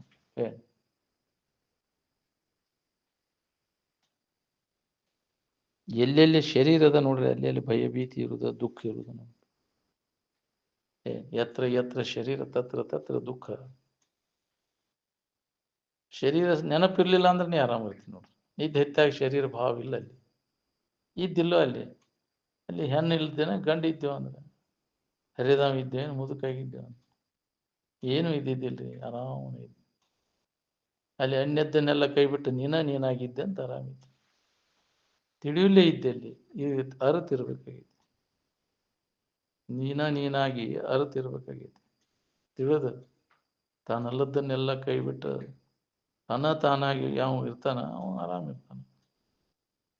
ಎಲ್ಲೆಲ್ಲಿ ಶರೀರದ ನೋಡ್ರಿ ಅಲ್ಲಿ ಭಯಭೀತಿ ಇರುವುದು, ದುಃಖ ಇರುವುದು. ನಮ್ಗೆ ಯತ್ರ ಯತ್ರ ಶರೀರ ತತ್ರ ತತ್ರ ದುಃಖ. ಶರೀರ ನೆನಪಿರ್ಲಿಲ್ಲ ಅಂದ್ರೆ ನೀ ಆರಾಮಿರ್ತೀನಿ ನೋಡ್ರಿ. ನಿದ್ದೆ ಹೆಚ್ಚಾಗಿ ಶರೀರ ಭಾವ ಇಲ್ಲ, ಅಲ್ಲಿ ಇದ್ದಿಲ್ಲೋ ಅಲ್ಲಿ ಹೆಣ್ಣು ಇಲ್ದೇನೆ ಗಂಡು ಇದ್ದೇವೆ ಅಂದ್ರೆ ಹರಿದಾಮ ಇದ್ದೇವೆ, ಮುದುಕಾಗಿದ್ದೇವೆ ಅಂತ ಏನು ಇದ್ದಿದ್ದಿಲ್ರಿ, ಆರಾಮನೇ ಇದ್ದೆ. ಅಲ್ಲಿ ಅನ್ಯದ್ದನ್ನೆಲ್ಲ ಕೈ ಬಿಟ್ಟು ನೀನಾಗಿದ್ದೆ ಅಂತ ಆರಾಮಿದ್ದೆ. ತಿಳಿಯಲೇ ಇದ್ದೆ, ಅಲ್ಲಿ ಅರಿತಿರ್ಬೇಕಾಗಿತ್ತು. ನೀನಾಗಿ ಅರಿತಿರ್ಬೇಕಾಗಿತ್ತು. ತಿಳಿದು ತಾನಲ್ಲದನ್ನೆಲ್ಲ ಕೈ ಬಿಟ್ಟು ತಾನಾಗಿ ಯಾವ ಇರ್ತಾನ ಅವನು ಆರಾಮಿರ್ತಾನೆ.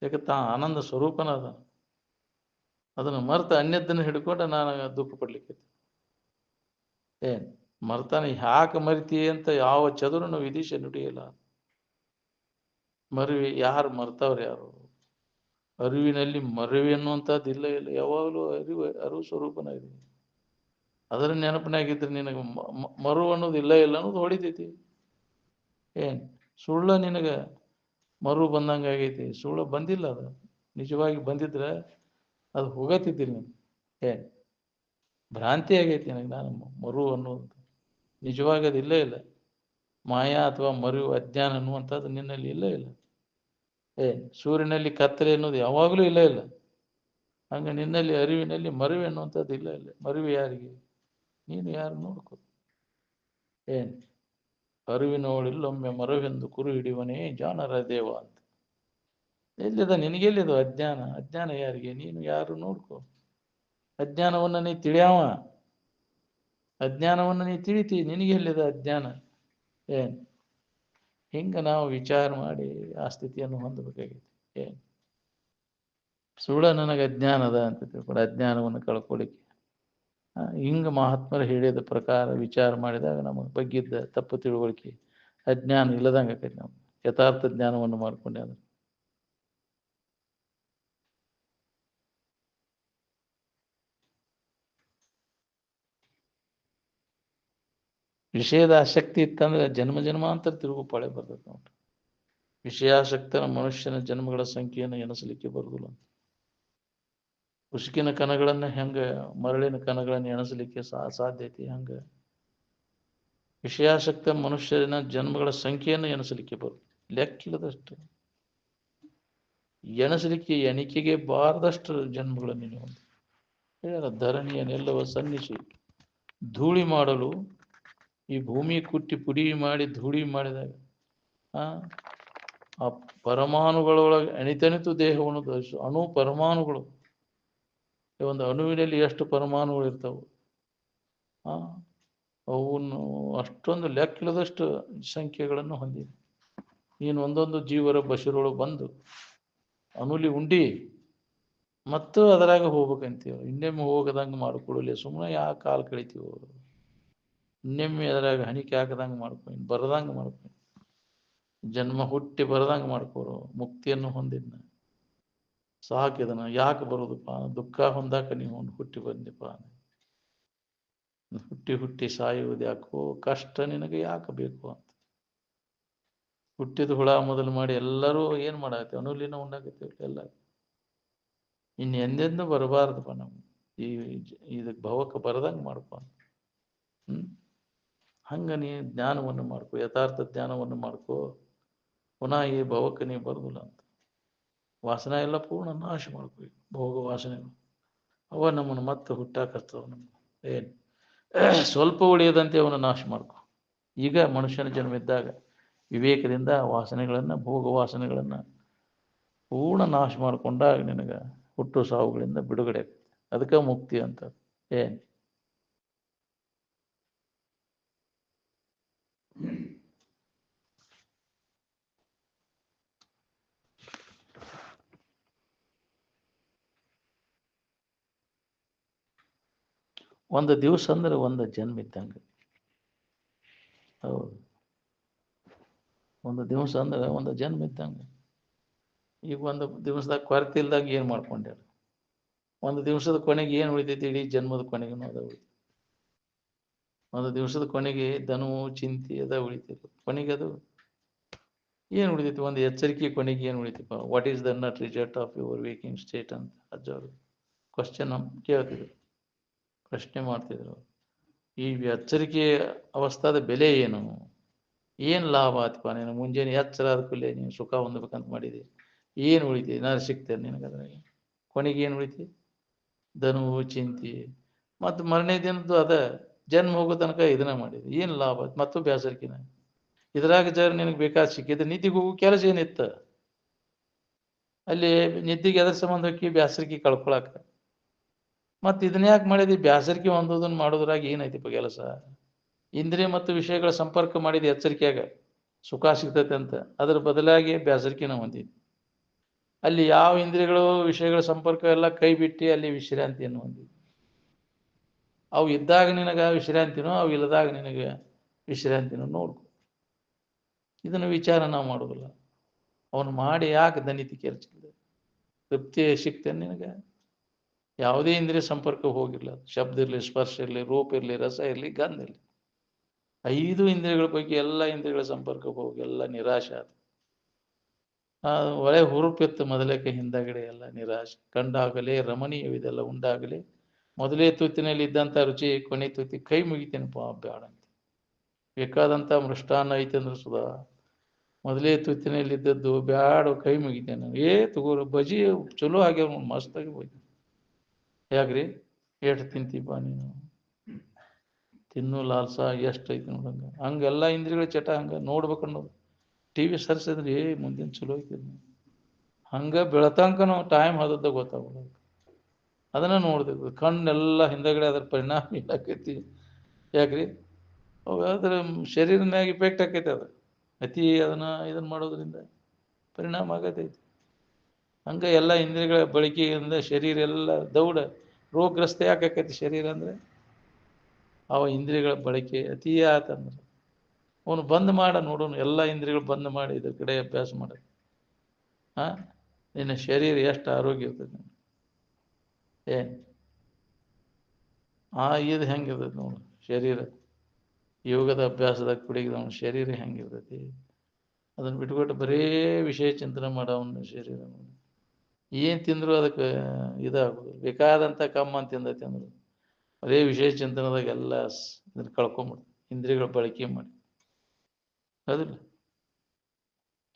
ಯಾಕೆ ಆನಂದ ಸ್ವರೂಪನ ಅದ. ಅದನ್ನು ಮರ್ತ ಅನ್ಯದ್ದನ್ನು ಹಿಡ್ಕೊಂಡು ನಾನು ದುಃಖ ಪಡ್ಲಿಕ್ಕೆ ಮರ್ತಾನೆ. ಯಾಕೆ ಮರಿತೀಯ ಅಂತ ಯಾವ ಚದುರನು ವಿಧಿಶ ನುಡಿಯಲ್ಲ. ಮರುವಿ ಯಾರು ಮರ್ತಾವ್ರು? ಯಾರು ಅರಿವಿನಲ್ಲಿ ಮರುವಿ ಅನ್ನುವಂಥದ್ದು ಇಲ್ಲ. ಯಾವಾಗಲೂ ಅರಿವು ಸ್ವರೂಪನ ಇದೆ. ಅದರ ನೆನಪಿನಾಗಿದ್ರೆ ನಿನಗೆ ಮರು ಅನ್ನೋದು ಇಲ್ಲ ಅನ್ನೋದು ಹೊಡಿತೈತಿ. ಸುಳ್ಳ ನಿನಗೆ ಮರು ಬಂದಂಗೆ ಆಗೈತಿ. ಸುಳ್ಳು ಬಂದಿಲ್ಲ. ಅದು ನಿಜವಾಗಿ ಬಂದಿದ್ರೆ ಅದು ಹೋಗತ್ತಿದ್ದಿಲ್ಲ. ಭ್ರಾಂತಿ ಆಗೈತಿ ನನಗೆ. ನಾನು ಮರು ಅನ್ನೋದು ನಿಜವಾಗಿ ಅದು ಇಲ್ಲ. ಮಾಯಾ ಅಥವಾ ಮರು ಅಜ್ಞಾನ ಅನ್ನುವಂಥದ್ದು ನಿನ್ನಲ್ಲಿ ಇಲ್ಲ. ಸೂರ್ಯನಲ್ಲಿ ಕತ್ತಲೆ ಅನ್ನೋದು ಯಾವಾಗಲೂ ಇಲ್ಲ. ಹಂಗೆ ನಿನ್ನಲ್ಲಿ ಅರಿವಿನಲ್ಲಿ ಮರುವೆ ಅನ್ನುವಂಥದ್ದು ಇಲ್ಲ. ಮರುವೆ ಯಾರಿಗೆ? ನೀನು ಯಾರು ನೋಡ್ಕೊ. ಅರಿವಿನೋಳಿಲ್ಲೊಮ್ಮೆ ಮರುವೆಂದು ಕುರು ಹಿಡಿವನೇ ಜಾನರ ದೇವ ಅಂತ. ಎಲ್ಲಿದ ನಿನಗೆಲ್ಲಿದು ಅಜ್ಞಾನ ಯಾರಿಗೆ? ನೀನು ಯಾರು ನೋಡ್ಕೊ. ಅಜ್ಞಾನವನ್ನು ನೀ ತಿಳಿಯವ, ಅಜ್ಞಾನವನ್ನು ನೀ ತಿಳಿತಿ. ನಿನಗೆಲ್ಲಿದ ಅಜ್ಞಾನ? ಹಿಂಗೆ ನಾವು ವಿಚಾರ ಮಾಡಿ ಆ ಸ್ಥಿತಿಯನ್ನು ಹೊಂದಬೇಕಾಗಿತ್ತು. ಸುಳ್ಳ ನನಗೆ ಅಜ್ಞಾನ ಅದ ಅಂತ ತಿಳ್ಕೊಂಡು ಅಜ್ಞಾನವನ್ನು ಕಳ್ಕೊಳ್ಳಿಕ್ಕೆ ಹಿಂಗೆ ಮಹಾತ್ಮರು ಹೇಳಿದ ಪ್ರಕಾರ ವಿಚಾರ ಮಾಡಿದಾಗ ನಮಗೆ ಬಗ್ಗಿದ್ದ ತಪ್ಪು ತಿಳುವಳಿಕೆ ಅಜ್ಞಾನ ಇಲ್ಲದಂಗೆ ಆಕೈತಿ. ನಾವು ಯಥಾರ್ಥ ಜ್ಞಾನವನ್ನು ಮಾಡ್ಕೊಂಡೆ ಅಂದ್ರೆ ವಿಷಯದ ಆಸಕ್ತಿ ಇತ್ತಂದ್ರೆ ಜನ್ಮಾಂತರ ತಿರುಗು ಪಾಳೆ ಬರ್ತದೆ ನೋಡ್ರಿ. ವಿಷಯಾಸಕ್ತನ ಮನುಷ್ಯನ ಜನ್ಮಗಳ ಸಂಖ್ಯೆಯನ್ನು ಎಣಿಸಲಿಕ್ಕೆ ಬರುವುದಿಲ್ಲ. ಉಸುಕಿನ ಕಣಗಳನ್ನು ಹೆಂಗೆ ಮರಳಿನ ಕಣಗಳನ್ನು ಎಣಿಸಲಿಕ್ಕೆ ಸಾಧ್ಯತೆ ಹಂಗೆ ವಿಷಯಾಸಕ್ತ ಮನುಷ್ಯನ ಜನ್ಮಗಳ ಸಂಖ್ಯೆಯನ್ನು ಎಣಿಸಲಿಕ್ಕೆ ಬರುವುದು ಲೆಕ್ಕಿಲ್ಲದಷ್ಟು. ಎಣಿಸಲಿಕ್ಕೆ ಎಣಿಕೆಗೆ ಬಾರದಷ್ಟು ಜನ್ಮಗಳನ್ನು ನೀವು ಧರಣಿಯನ್ನೆಲ್ಲವ ಸನ್ನಿಸಿ ಧೂಳಿ ಮಾಡಲು ಈ ಭೂಮಿ ಕುಟ್ಟಿ ಪುಡಿ ಮಾಡಿ ಧೂಳಿ ಮಾಡಿದಾಗ ಆ ಪರಮಾಣುಗಳೊಳಗೆ ಅಣಿತಣಿತು ದೇಹವನ್ನು ಅಣು ಪರಮಾಣುಗಳು. ಒಂದು ಅಣುವಿನಲ್ಲಿ ಎಷ್ಟು ಪರಮಾಣುಗಳು ಇರ್ತಾವೆ, ಅವನ್ನು ಅಷ್ಟೊಂದು ಲೆಕ್ಕಿಲ್ಲದಷ್ಟು ಸಂಖ್ಯೆಗಳನ್ನು ಹೊಂದಿದೆ. ನೀನು ಒಂದೊಂದು ಜೀವರ ಬಶರೊಳಗೆ ಬಂದು ಅನುಲಿ ಉಂಡಿ ಮತ್ತು ಅದರಾಗ ಹೋಗ್ಬೇಕಂತೀವ. ಇನ್ನೊಮ್ಮೆ ಹೋಗದಂಗೆ ಮಾಡಿಕೊಡಲಿ, ಸುಮ್ಮನೆ ಯಾಕೆ ಕಾಲು ಕಳಿತೀವೋ. ಇನ್ನೊಮ್ಮೆ ಅದರಾಗ ಹಣಿಕೆ ಹಾಕದಂಗೆ ಮಾಡ್ಕೊಂಡು ಬರದಂಗೆ ಮಾಡ್ಕೊಂಡು ಜನ್ಮ ಹುಟ್ಟಿ ಬರದಂಗೆ ಮಾಡ್ಕೋರು. ಮುಕ್ತಿಯನ್ನು ಹೊಂದಿದ್ನ ಸಾಕಿದನ. ಯಾಕೆ ಬರೋದಪ್ಪ? ದುಃಖ ಹೊಂದಾಕ ನೀವು ಹುಟ್ಟಿ ಬಂದಿಪ್ಪ. ಹುಟ್ಟಿ ಹುಟ್ಟಿ ಸಾಯುವುದು ಯಾಕೋ? ಕಷ್ಟ ನಿನಗೆ ಯಾಕೆ ಬೇಕು ಅಂತ. ಹುಟ್ಟಿದ ಹುಳ ಮೊದಲು ಮಾಡಿ ಎಲ್ಲರೂ ಏನು ಮಾಡಾಕತ್ತೇವೆ? ಅನುಲಿನ ಉಂಡಾಕತ್ತೇವೆ ಎಲ್ಲ. ಇನ್ನು ಎಂದೆಂದೂ ಬರಬಾರ್ದಪ್ಪ ನಾವು ಇದಕ್ಕೆ ಭವಕ್ಕೆ ಬರದಂಗೆ ಮಾಡ್ಕೊ. ಹಂಗೆ ನೀ ಜ್ಞಾನವನ್ನು ಮಾಡ್ಕೊ, ಯಥಾರ್ಥ ಜ್ಞಾನವನ್ನು ಮಾಡ್ಕೋ. ಪುನಃ ಈ ಭವಕ್ಕೆ ನೀ ಬರೋದಿಲ್ಲ ಅಂತ. ವಾಸನ ಎಲ್ಲ ಪೂರ್ಣ ನಾಶ ಮಾಡ್ಕೋ. ಭೋಗ ವಾಸನೆಗಳು ಅವ ನಮ್ಮನ್ನು ಮತ್ತೆ ಹುಟ್ಟಾಕತ್ತವ. ನಮ್ಮ ಏನು ಸ್ವಲ್ಪ ಉಳಿಯದಂತೆ ಅವನು ನಾಶ ಮಾಡ್ಕೊ. ಈಗ ಮನುಷ್ಯನ ಜನ್ಮ ಇದ್ದಾಗ ವಿವೇಕದಿಂದ ವಾಸನೆಗಳನ್ನು, ಭೋಗ ವಾಸನೆಗಳನ್ನು ಪೂರ್ಣ ನಾಶ ಮಾಡಿಕೊಂಡಾಗ ನಿನಗೆ ಹುಟ್ಟು ಸಾವುಗಳಿಂದ ಬಿಡುಗಡೆ ಆಗ್ತದೆ. ಅದಕ್ಕೆ ಮುಕ್ತಿ ಅಂತ. ಏನು ಒಂದು ದಿವಸ ಅಂದ್ರೆ ಒಂದು ಜನ್ಮ ಇದ್ದಂಗೆ. ಹೌದು, ಒಂದು ದಿವಸ ಅಂದ್ರೆ ಒಂದು ಜನ್ಮ ಇದ್ದಂಗೆ. ಈಗ ಒಂದು ದಿವಸದಾಗ ಕೊರತೆ ಇಲ್ದಾಗ ಏನು ಮಾಡ್ಕೊಂಡ್ಯಾರ? ಒಂದು ದಿವಸದ ಕೊನೆಗೆ ಏನು ಉಳಿತೈತಿ? ಇಡೀ ಜನ್ಮದ ಕೊನೆಗೂ ಅದ ಉಳಿತೈತಿ. ಒಂದು ದಿವಸದ ಕೊನೆಗೆ ದನುವು ಚಿಂತೆ ಅದ ಉಳಿತೈತಿ. ಕೊನೆಗೆ ಅದು ಏನು ಉಳಿತೈತಿ? ಒಂದು ಎಚ್ಚರಿಕೆ ಕೊನೆಗೆ ಏನು ಉಳಿತೈತಿ? What is the net result of your waking state ಅಂತ ಅಜ್ಜವರು ಕ್ವಶನ್ ಕೇಳ್ತಿದ್ರು, ಪ್ರಶ್ನೆ ಮಾಡ್ತಿದ್ರು. ಈ ಎಚ್ಚರಿಕೆ ಅವಸ್ಥಾದ ಬೆಲೆ ಏನು? ಏನು ಲಾಭ ಆತಪ್ಪ? ನೀನು ಮುಂಜಾನೆ ಎಚ್ಚರ ಆದ ಕೂಡಲೇ ನೀನು ಸುಖ ಹೊಂದಬೇಕಂತ ಮಾಡಿದೆ, ಏನು ಉಳಿತಿ? ಏನಾದ್ರು ಸಿಗ್ತೇನೆ ನಿನಗದ್ರಾಗ? ಕೊನೆಗೆ ಏನು ಉಳಿತಿ? ದನುವು ಚಿಂತೆ. ಮತ್ತು ಮರನೇ ದಿನದ್ದು ಅದ ಜನ್ಮ ಹೋಗೋ ತನಕ ಇದನ್ನ ಮಾಡಿದೆ, ಏನು ಲಾಭ? ಮತ್ತು ಬೇಸರಿಕೆನ. ಇದ್ರಾಗ ಜರ ನಿನಗೆ ಬೇಕಾದ ಸಿಕ್ಕಿದ್ರೆ ನಿದ್ದಿಗೆ ಹೋಗೋ ಕೆಲಸ ಏನಿತ್ತ ಅಲ್ಲಿ? ನಿದ್ದಿಗೆ ಎದ್ರ ಸಂಬಂಧ ಹೋಗಿ? ಬೇಸರಿಕೆ ಕಳ್ಕೊಳಕ. ಮತ್ತು ಇದನ್ನ ಯಾಕೆ ಮಾಡಿದಿ? ಬೇಸರಿಕೆ ಹೊಂದೋದನ್ನ ಮಾಡೋದ್ರಾಗ ಏನೈತಿಪ್ಪ ಕೆಲಸ? ಇಂದ್ರಿಯ ಮತ್ತು ವಿಷಯಗಳ ಸಂಪರ್ಕ ಮಾಡಿದ ಎಚ್ಚರಿಕೆಯಾಗ ಸುಖ ಸಿಗ್ತೈತೆ ಅಂತ, ಅದ್ರ ಬದಲಾಗಿ ಬೇಸರಿಕೆನ ಹೊಂದಿದ್ವಿ. ಅಲ್ಲಿ ಯಾವ ಇಂದ್ರಿಯಗಳು ವಿಷಯಗಳ ಸಂಪರ್ಕ ಎಲ್ಲ ಕೈ ಬಿಟ್ಟು ಅಲ್ಲಿ ವಿಶ್ರಾಂತಿಯನ್ನು ಹೊಂದಿದ್ವಿ. ಅವು ಇದ್ದಾಗ ನಿನಗೆ ವಿಶ್ರಾಂತಿನೋ, ಅವು ಇಲ್ಲದಾಗ ನಿನಗೆ ವಿಶ್ರಾಂತಿನೋ ನೋಡ್ಕೊ. ಇದನ್ನು ವಿಚಾರ ನಾವು ಮಾಡೋದಿಲ್ಲ. ಅವನು ಮಾಡಿ ಯಾಕೆ ದನಿತಿ ಕೆಲ್ಸಿಲ್ಲ? ತೃಪ್ತಿ ಸಿಗ್ತೇನೆ ನಿನಗೆ? ಯಾವುದೇ ಇಂದ್ರಿಯ ಸಂಪರ್ಕ ಹೋಗಿರಲ್ಲ. ಶಬ್ದ ಇರಲಿ, ಸ್ಪರ್ಶ ಇರಲಿ, ರೂಪ ಇರಲಿ, ರಸ ಇರಲಿ, ಗಂಧ ಇರಲಿ, 5 ಇಂದ್ರಿಯಗಳ ಪೈಕಿ ಎಲ್ಲ ಇಂದ್ರಿಯಗಳ ಸಂಪರ್ಕ ಹೋಗಿ ಎಲ್ಲ ನಿರಾಶೆ ಆದ. ಒಳ್ಳೆ ಹುರುಪಿತ್ತು ಮೊದಲೇಕೆ, ಹಿಂದಗಡೆ ಎಲ್ಲ ನಿರಾಶೆ. ಕಂಡಾಗಲೇ ರಮಣೀಯವಿದೆಲ್ಲ ಉಂಡಾಗಲೇ ಮೊದಲೇ ತುತ್ತಿನಲ್ಲಿ ಇದ್ದಂಥ ರುಚಿ ಕೊನೆ ತುತ್ತಿ ಕೈ ಮುಗಿತೇನಪ್ಪ ಬ್ಯಾಡ ಅಂತ. ಬೇಕಾದಂಥ ಮೃಷ್ಟಾನ್ನ ಐತಂದ್ರೆ ಸುಧಾ ಮೊದಲೇ ತುತ್ತಿನಲ್ಲಿ ಇದ್ದದ್ದು ಬ್ಯಾಡ, ಕೈ ಮುಗಿತೇನೆ. ತಗೋರು ಬಜಿ ಚಲೋ ಆಗ್ಯಾವ, ಮಸ್ತಾಗಿ ಹೋಯ್ತು. ಯಾಕ್ರಿ ಎಷ್ಟು ತಿಂತೀಪ ನೀನು? ತಿನ್ನು ಲಾಲ್ಸ ಎಷ್ಟು ಐತಿ ನೋಡಂಗ. ಹಂಗೆಲ್ಲ ಇಂದ್ರಿಯಗಳ ಚಟ ಹಂಗೆ ನೋಡ್ಬೇಕು ಅನ್ನೋದು. TV ಸರ್ಸಿದ್ರೆ ಮುಂದಿನ ಚಲೋ ಐತಿ. ಹಂಗೆ ಬೆಳತಂಕನೂ ಟೈಮ್ ಆದದ್ದು ಗೊತ್ತಾಗೋದು. ಅದನ್ನ ನೋಡ್ಬೇಕು. ಕಣ್ಣೆಲ್ಲ ಹಿಂದಗಡೆ ಅದ್ರ ಪರಿಣಾಮ ಇಲ್ಲಾಕೈತಿ. ಯಾಕ್ರಿ? ಅದ್ರ ಶರೀರದ ಮ್ಯಾಗ ಇಫೆಕ್ಟ್ ಆಕೈತಿ. ಅದು ಅತಿ ಇದನ್ನ ಮಾಡೋದ್ರಿಂದ ಪರಿಣಾಮ ಆಗತೈತಿ. ಹಂಗೆ ಎಲ್ಲ ಇಂದ್ರಿಯಗಳ ಬಳಕೆಯಿಂದ ಶರೀರ ಎಲ್ಲ ದೌಡ ರೋಗಗ್ರಸ್ತ ಯಾಕಾಕೈತಿ ಶರೀರ ಅಂದರೆ? ಅವ ಇಂದ್ರಿಯಗಳ ಬಳಕೆ ಅತಿ ಆತಂದ್ರೆ ಅವನು ಬಂದ್ ಮಾಡ ನೋಡೋನು. ಎಲ್ಲ ಇಂದ್ರಿಯಗಳು ಬಂದ್ ಮಾಡಿ ಇದ್ರ ಕಡೆ ಅಭ್ಯಾಸ ಮಾಡ. ನಿನ್ನ ಶರೀರ ಎಷ್ಟು ಆರೋಗ್ಯ ಇರ್ತದೆ. ಏನು ಇದು ಹೆಂಗಿರ್ತೈತಿ ನೋಡು ಶರೀರ. ಯೋಗದ ಅಭ್ಯಾಸದಾಗ ಕುಡಿದ ಅವನ ಶರೀರ ಹೆಂಗಿರ್ತೈತಿ. ಅದನ್ನು ಬಿಟ್ಕೊಟ್ಟು ಬರೇ ವಿಷಯ ಚಿಂತನೆ ಮಾಡವನ ಶರೀರ ಏನು ತಿಂದ್ರು ಅದಕ್ಕೆ ಇದಾಗೋದು. ಬೇಕಾದಂಥ ಕಮ್ಮ ತಿಂದೈತಿ ಅಂದ್ರೆ ಬರೇ ವಿಷಯ ಚಿಂತನದಾಗ ಎಲ್ಲ ಇದನ್ನು ಕಳ್ಕೊಂಬಿಡು. ಇಂದ್ರಿಯಗಳ ಬಳಕೆ ಮಾಡಿ ಹೌದಿಲ್ಲ.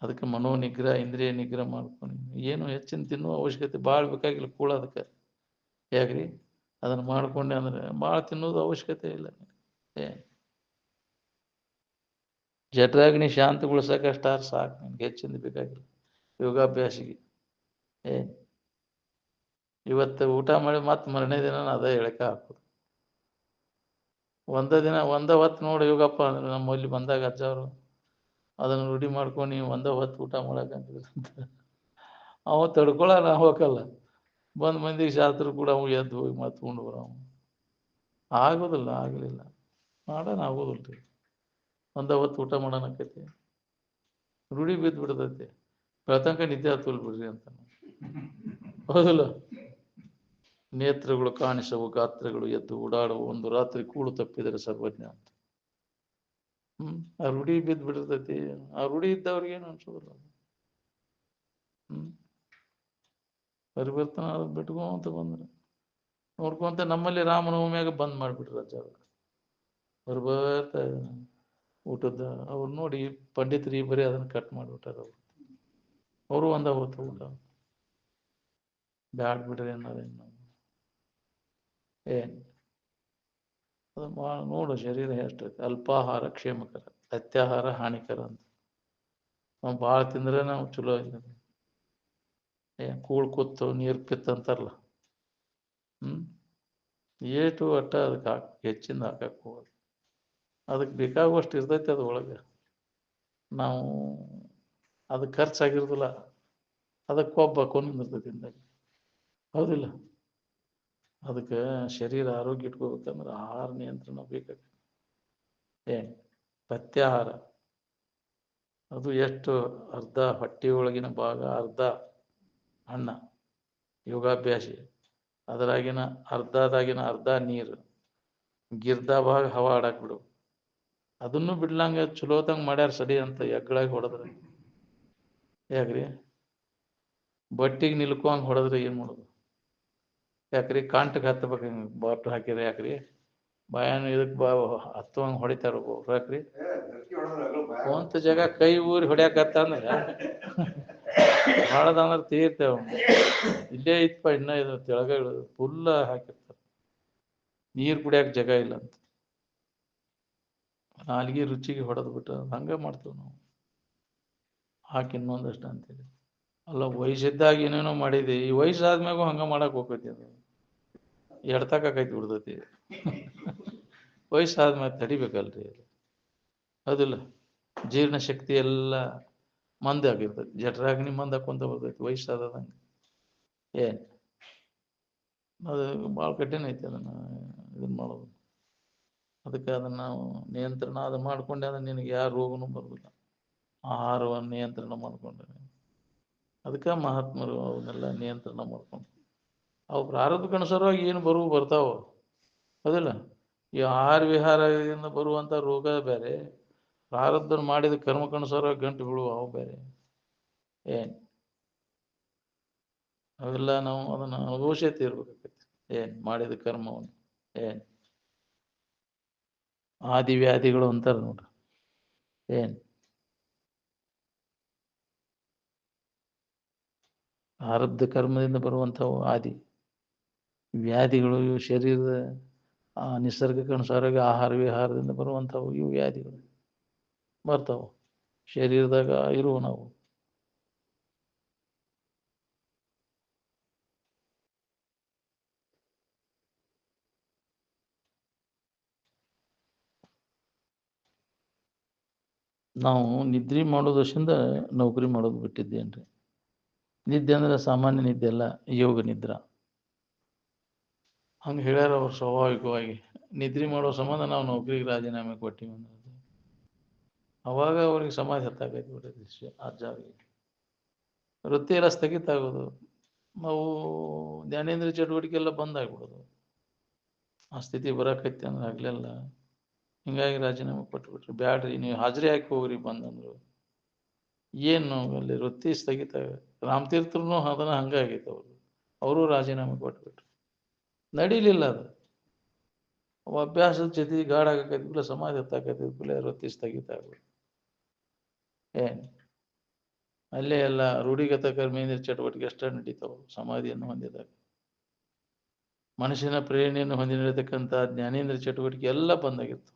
ಅದಕ್ಕೆ ಮನೋ ನಿಗ್ರಹ, ಇಂದ್ರಿಯ ನಿಗ್ರಹ ಮಾಡ್ಕೊಂಡು ಏನು ಹೆಚ್ಚಿನ ತಿನ್ನುವ ಅವಶ್ಯಕತೆ ಭಾಳ ಬೇಕಾಗಿಲ್ಲ. ಕೂಳ ಅದಕ್ಕೆ ಯಾಕ್ರಿ? ಅದನ್ನು ಮಾಡ್ಕೊಂಡೆ ಅಂದ್ರೆ ಭಾಳ ತಿನ್ನೋದು ಅವಶ್ಯಕತೆ ಇಲ್ಲ. ಜಠರಾಗ್ನಿ ಶಾಂತಗೊಳಿಸೋಕಷ್ಟ ಸಾಕು ನಿಮ್ಗೆ, ಹೆಚ್ಚಿಂದ ಬೇಕಾಗಿಲ್ಲ ಯೋಗಾಭ್ಯಾಸಿಗೆ. ಇವತ್ತು ಊಟ ಮಾಡಿ ಮತ್ತೆ ಮರನೇ ದಿನ ಅದೇ ಎಳಕ ಹಾಕೋದು. ಒಂದ ಹೊತ್ತು ನೋಡಿ ಯೋಗಪ್ಪ ಅಂದ್ರೆ ನಮ್ಮಲ್ಲಿ ಬಂದಾಗ ಅಜ್ಜವರು ಅದನ್ನು ರೂಢಿ ಮಾಡ್ಕೊಂಡು ನೀವು ಒಂದೇ ಹೊತ್ತು ಊಟ ಮಾಡಕಂತ ಅವ ತಡ್ಕೊಳಲ್ಲ ಹೋಗಲ್ಲ. ಬಂದ್ ಮಂದಿಗೆ ಶಾಸ್ತ್ರ ಕೂಡ ಅವು ಎದ್ದು ಹೋಗಿ ಮತ್ಕೊಂಡು ಬರೋ ಆಗೋದಿಲ್ಲ, ಆಗಲಿಲ್ಲ, ಮಾಡೋಣ ಆಗೋದಿಲ್ಲ ರೀ. ಒಂದೇ ಹೊತ್ತು ಊಟ ಮಾಡೋಣಕೈತಿ, ರೂಢಿ ಬಿದ್ದು ಬಿಡ್ತೈತಿ. ಬೆಳತನಕ ನಿದ್ದೆ ಹತ್ತಲ್ ಬಿಡ್ರಿ ಅಂತ. ಹೌದಿಲ್ಲ? ನೇತ್ರಗಳು ಕಾಣಿಸವು, ಗಾತ್ರಗಳು ಎದ್ದು ಓಡಾಡುವು, ಒಂದು ರಾತ್ರಿ ಕೂಳು ತಪ್ಪಿದರೆ ಸರ್ವಜ್ಞ ಅಂತ. ಆ ರೂಢಿ ಬಿದ್ದು ಬಿಡಿರ್ತೈತಿ. ಆ ರೂಢಿ ಇದ್ದವ್ರಿಗೆ ಏನು ಅನ್ಸೋದಿಲ್ಲ. ಪರಿವರ್ತನ ಬಿಟ್ಕೊಂತ ಬಂದ್ರೆ ನೋಡ್ಕೊಂತ ನಮ್ಮಲ್ಲಿ ರಾಮನವಮಿಯಾಗ ಬಂದ್ ಮಾಡಿಬಿಟ್ರು ಅಜ್ಜ ಬರ್ತಾ ಊಟದ ಅವ್ರು ನೋಡಿ ಪಂಡಿತರಿ ಬರೀ ಅದನ್ನ ಕಟ್ ಮಾಡಿಬಿಟ್ಟಾರ. ಅವರು ಒಂದ ಹೊತ್ತು ಊಟ ಬ್ಯಾಡ್ ಬಿಡ್ರಿ ಅನ್ನೋದೇನು ಏನ್ ಅದು ನೋಡು ಶರೀರ ಎಷ್ಟೈತೆ. ಅಲ್ಪಾಹಾರ ಕ್ಷೇಮಕರ, ಅತ್ಯಾಹಾರ ಹಾನಿಕರ ಅಂತ. ನಾವು ಭಾಳ ತಿಂದ್ರೆ ನಾವು ಚಲೋ ಇಲ್ಲ. ಕೂಳ್ ಕೂತು ನೀರು ಪಿತ್ತ ಅಂತಾರಲ್ಲ, ಏಟು ಒಟ್ಟ ಅದಕ್ಕೆ ಹೆಚ್ಚಿಂದ ಹಾಕಕ್ಕೆ ಹೋಗೋದು. ಅದಕ್ಕೆ ಬೇಕಾಗುವಷ್ಟು ಇರ್ತೈತೆ ಅದು ಒಳಗೆ. ನಾವು ಅದಕ್ಕೆ ಖರ್ಚಾಗಿರೋದಿಲ್ಲ, ಅದಕ್ಕೆ ಕೊಬ್ಬ ಕೊಂದಿರ್ತೈತಿ. ಹೌದಿಲ್ಲ? ಅದಕ್ಕೆ ಶರೀರ ಆರೋಗ್ಯ ಇಟ್ಕೋಬೇಕಂದ್ರೆ ಆಹಾರ ನಿಯಂತ್ರಣ ಬೇಕಾಗ್ತದೆ. ಪಥ್ಯಾಹಾರ ಅದು ಎಷ್ಟು? ಅರ್ಧ ಹೊಟ್ಟೆಯೊಳಗಿನ ಭಾಗ, ಅರ್ಧ ಅನ್ನ, ಯೋಗಾಭ್ಯಾಸಿ ಅದರಾಗಿನ ಅರ್ಧ ನೀರು, ಗಿರ್ದ ಭಾಗ ಹವಾ ಆಡಾಕ್ ಬಿಡು. ಅದನ್ನು ಬಿಡ್ಲಂಗ ಚಲೋತಂಗ ಮಾಡ್ಯಾರ ಸಡಿ ಅಂತ ಎಗ್ಗಳಾಗಿ ಹೊಡೆದ್ರೆ. ಯಾಕ್ರಿ? ಬಟ್ಟಿಗೆ ನಿಲ್ಕೋಂಗ್ ಹೊಡೆದ್ರೆ ಏನ್ ಮಾಡೋದು? ಯಾಕ್ರಿ? ಕಾಂಟಕ್ಕೆ ಹತ್ತಬೇಕು ಬಾಟ್ ಹಾಕಿದ್ರೆ ಯಾಕ್ರಿ? ಬಾಯಾನು ಇದಕ್ಕೆ ಹತ್ತುವಂಗೆ ಹೊಡಿತಾರ ಯಾಕ್ರಿ? ಒಂತ ಜಾಗ ಕೈ ಊರಿ ಹೊಡ್ಯಾಕತ್ತಂದ್ರೆ ಭಾಳದಂದ್ರೆ ತೀರ್ತೇವ. ಇಲ್ಲೇ ಇತ್ತಪ್ಪ ಇನ್ನ ಇದು ತೆಳಗ ಫುಲ್ಲ ಹಾಕಿರ್ತಾರೆ. ನೀರು ಕುಡಿಯಾಕ ಜಾಗ ಇಲ್ಲ ಅಂತ ನಾಲ್ಗೆ ರುಚಿಗೆ ಹೊಡೆದು ಬಿಟ್ಟು ಹಂಗೆ ಮಾಡ್ತೇವೆ ನಾವು. ಹಾಕಿ ಇನ್ನೊಂದಷ್ಟು ಅಂತೇಳಿ ಅಲ್ಲ, ವಯಸ್ಸಿದ್ದಾಗ ಏನೇನೋ ಮಾಡಿದೆ, ಈ ವಯಸ್ಸಾದ್ಮ್ಯಾಗೂ ಹಂಗ ಮಾಡಕ್ ಹೋಗ್ತೈತಿ. ಅದು ಎಡ್ತಕ್ಕೈತಿ ಬಿಡ್ತೈತಿ. ವಯಸ್ಸಾದ್ಮ್ಯಾಗ ತಡಿಬೇಕಲ್ರಿ ಅದು. ಹೌದಿಲ್ಲ? ಜೀರ್ಣ ಶಕ್ತಿ ಎಲ್ಲ ಮಂದ ಆಗಿರ್ತೈತಿ. ಜಠರಾಗ್ನಿ ಮಂದ ಹಾಕೊಂತ ಬರ್ತೈತಿ ವಯಸ್ಸಾದಂಗೆ. ಏನ್ ಅದು ಭಾಳ ಕಠಿಣ ಐತಿ ಅದನ್ನ ಇದನ್ನ ಮಾಡೋದು. ಅದಕ್ಕೆ ಅದನ್ನ ನಾವು ನಿಯಂತ್ರಣ ಅದು ಮಾಡ್ಕೊಂಡೆ ಅಂದ್ರೆ ನಿನಗೆ ಯಾವ ರೋಗನೂ ಬರೋದಿಲ್ಲ. ಆಹಾರವನ್ನು ನಿಯಂತ್ರಣ ಮಾಡ್ಕೊಂಡ್ರೆ. ಅದಕ್ಕೆ ಮಹಾತ್ಮರು ಅವನ್ನೆಲ್ಲ ನಿಯಂತ್ರಣ ಮಾಡ್ಕೊಂಡು ಅವು ಪ್ರಾರಬ್ಧಕ್ಕೆ ಅನುಸಾರವಾಗಿ ಏನು ಬರ್ತಾವ. ಹೌದಿಲ್ಲ? ಈ ಆಹಾರ ವಿಹಾರದಿಂದ ಬರುವಂಥ ರೋಗ ಬೇರೆ, ಪ್ರಾರಬ್ಧ ಮಾಡಿದ ಕರ್ಮಕ್ಕನುಸಾರವಾಗಿ ಗಂಟು ಬೀಳುವ ಅವು ಬೇರೆ. ಅವೆಲ್ಲ ನಾವು ಅದನ್ನು ಅನುಭವಿಸೇ ತೀರ್ಬೇಕಾಗತ್ತೆ. ಮಾಡಿದ ಕರ್ಮವನ್ನು. ಆದಿವ್ಯಾಧಿಗಳು ಅಂತಾರೆ ನೋಡ್ರಿ. ಪ್ರಾರಬ್ಧ ಕರ್ಮದಿಂದ ಬರುವಂಥವು ಆದಿ ವ್ಯಾಧಿಗಳು. ಇವು ಶರೀರದ ನಿಸರ್ಗಕ್ಕೆ ಅನುಸಾರವಾಗಿ ಆಹಾರ ವಿಹಾರದಿಂದ ಬರುವಂಥವು ಇವು ವ್ಯಾಧಿಗಳು ಬರ್ತಾವೆ ಶರೀರದಾಗ ಇರುವ ನಾವು. ನಾವು ನಿದ್ರೆ ಮಾಡೋದರಿಂದ ನೌಕರಿ ಮಾಡೋದು ಬಿಟ್ಟಿದ್ದೇನ್ರಿ. ನಿದ್ದೆ ಅಂದ್ರೆ ಸಾಮಾನ್ಯ ನಿದ್ದೆ ಅಲ್ಲ, ಯೋಗ ನಿದ್ರಾ ಹಂಗೆ ಹೇಳ್ಯಾರ ಅವ್ರು ಸ್ವಾಭಾವಿಕವಾಗಿ. ನಿದ್ರೆ ಮಾಡೋ ಸಂಬಂಧ ನಾವು ನೌಕರಿಗೆ ರಾಜೀನಾಮೆ ಕೊಟ್ಟಿವಿ ಅನ್ನೋದು. ಅವಾಗ ಅವ್ರಿಗೆ ಸಮಾಧಿ ಹತ್ತಾಕೈತಿ ಬಿಟ್ಟೈತಿ ಅಜ್ಜಾರಿಗೆ. ವೃತ್ತಿ ಎಲ್ಲ ಸ್ಥಗಿತ ಆಗೋದು, ನಾವು ಜ್ಞಾನೇಂದ್ರ ಚಟುವಟಿಕೆ ಎಲ್ಲ ಬಂದಾಗ್ಬಿಡೋದು. ಆ ಸ್ಥಿತಿ ಬರಕೈತಿ ಅಂದ್ರೆ ಆಗ್ಲಿಲ್ಲ. ಹಿಂಗಾಗಿ ರಾಜೀನಾಮೆ ಕೊಟ್ಬಿಟ್ರು. ಬ್ಯಾಡ್ರಿ, ನೀವು ಹಾಜರಿ ಹಾಕಿ ಹೋಗ್ರಿ ಬಂದಂದ್ರು. ಏನು ಅಲ್ಲಿ ವೃತ್ತಿ ಸ್ಥಗಿತ. ರಾಮತೀರ್ಥರು ಅದನ್ನ ಹಂಗಾಗೈತೆ. ಅವರು ರಾಜೀನಾಮೆ ಕೊಟ್ಬಿಟ್ರು. ನಡೀಲಿಲ್ಲ ಅದು. ಅಭ್ಯಾಸದ ಜೊತೆ ಗಾಢ ಆಗಕೈತಿಲ್ಲ, ಸಮಾಧಿ ಹತ್ತಾಕೈತಿಲ್ಲ, ವೃತ್ತಿ ಸ್ಥಗಿತ ಆಗ್ಬಿಟ್ಟು ಅಲ್ಲೇ ಎಲ್ಲ ರೂಢಿಗತ ಕರ್ಮೇಂದ್ರ ಚಟುವಟಿಕೆ ಅಷ್ಟೇ ನಡೀತಾವೆ. ಸಮಾಧಿಯನ್ನು ಹೊಂದಿದಾಗ ಮನುಷ್ಯನ ಪ್ರೇರಣೆಯನ್ನು ಹೊಂದಿರತಕ್ಕಂಥ ಜ್ಞಾನೇಂದ್ರ ಚಟುವಟಿಕೆ ಎಲ್ಲ ಬಂದಾಗಿತ್ತು.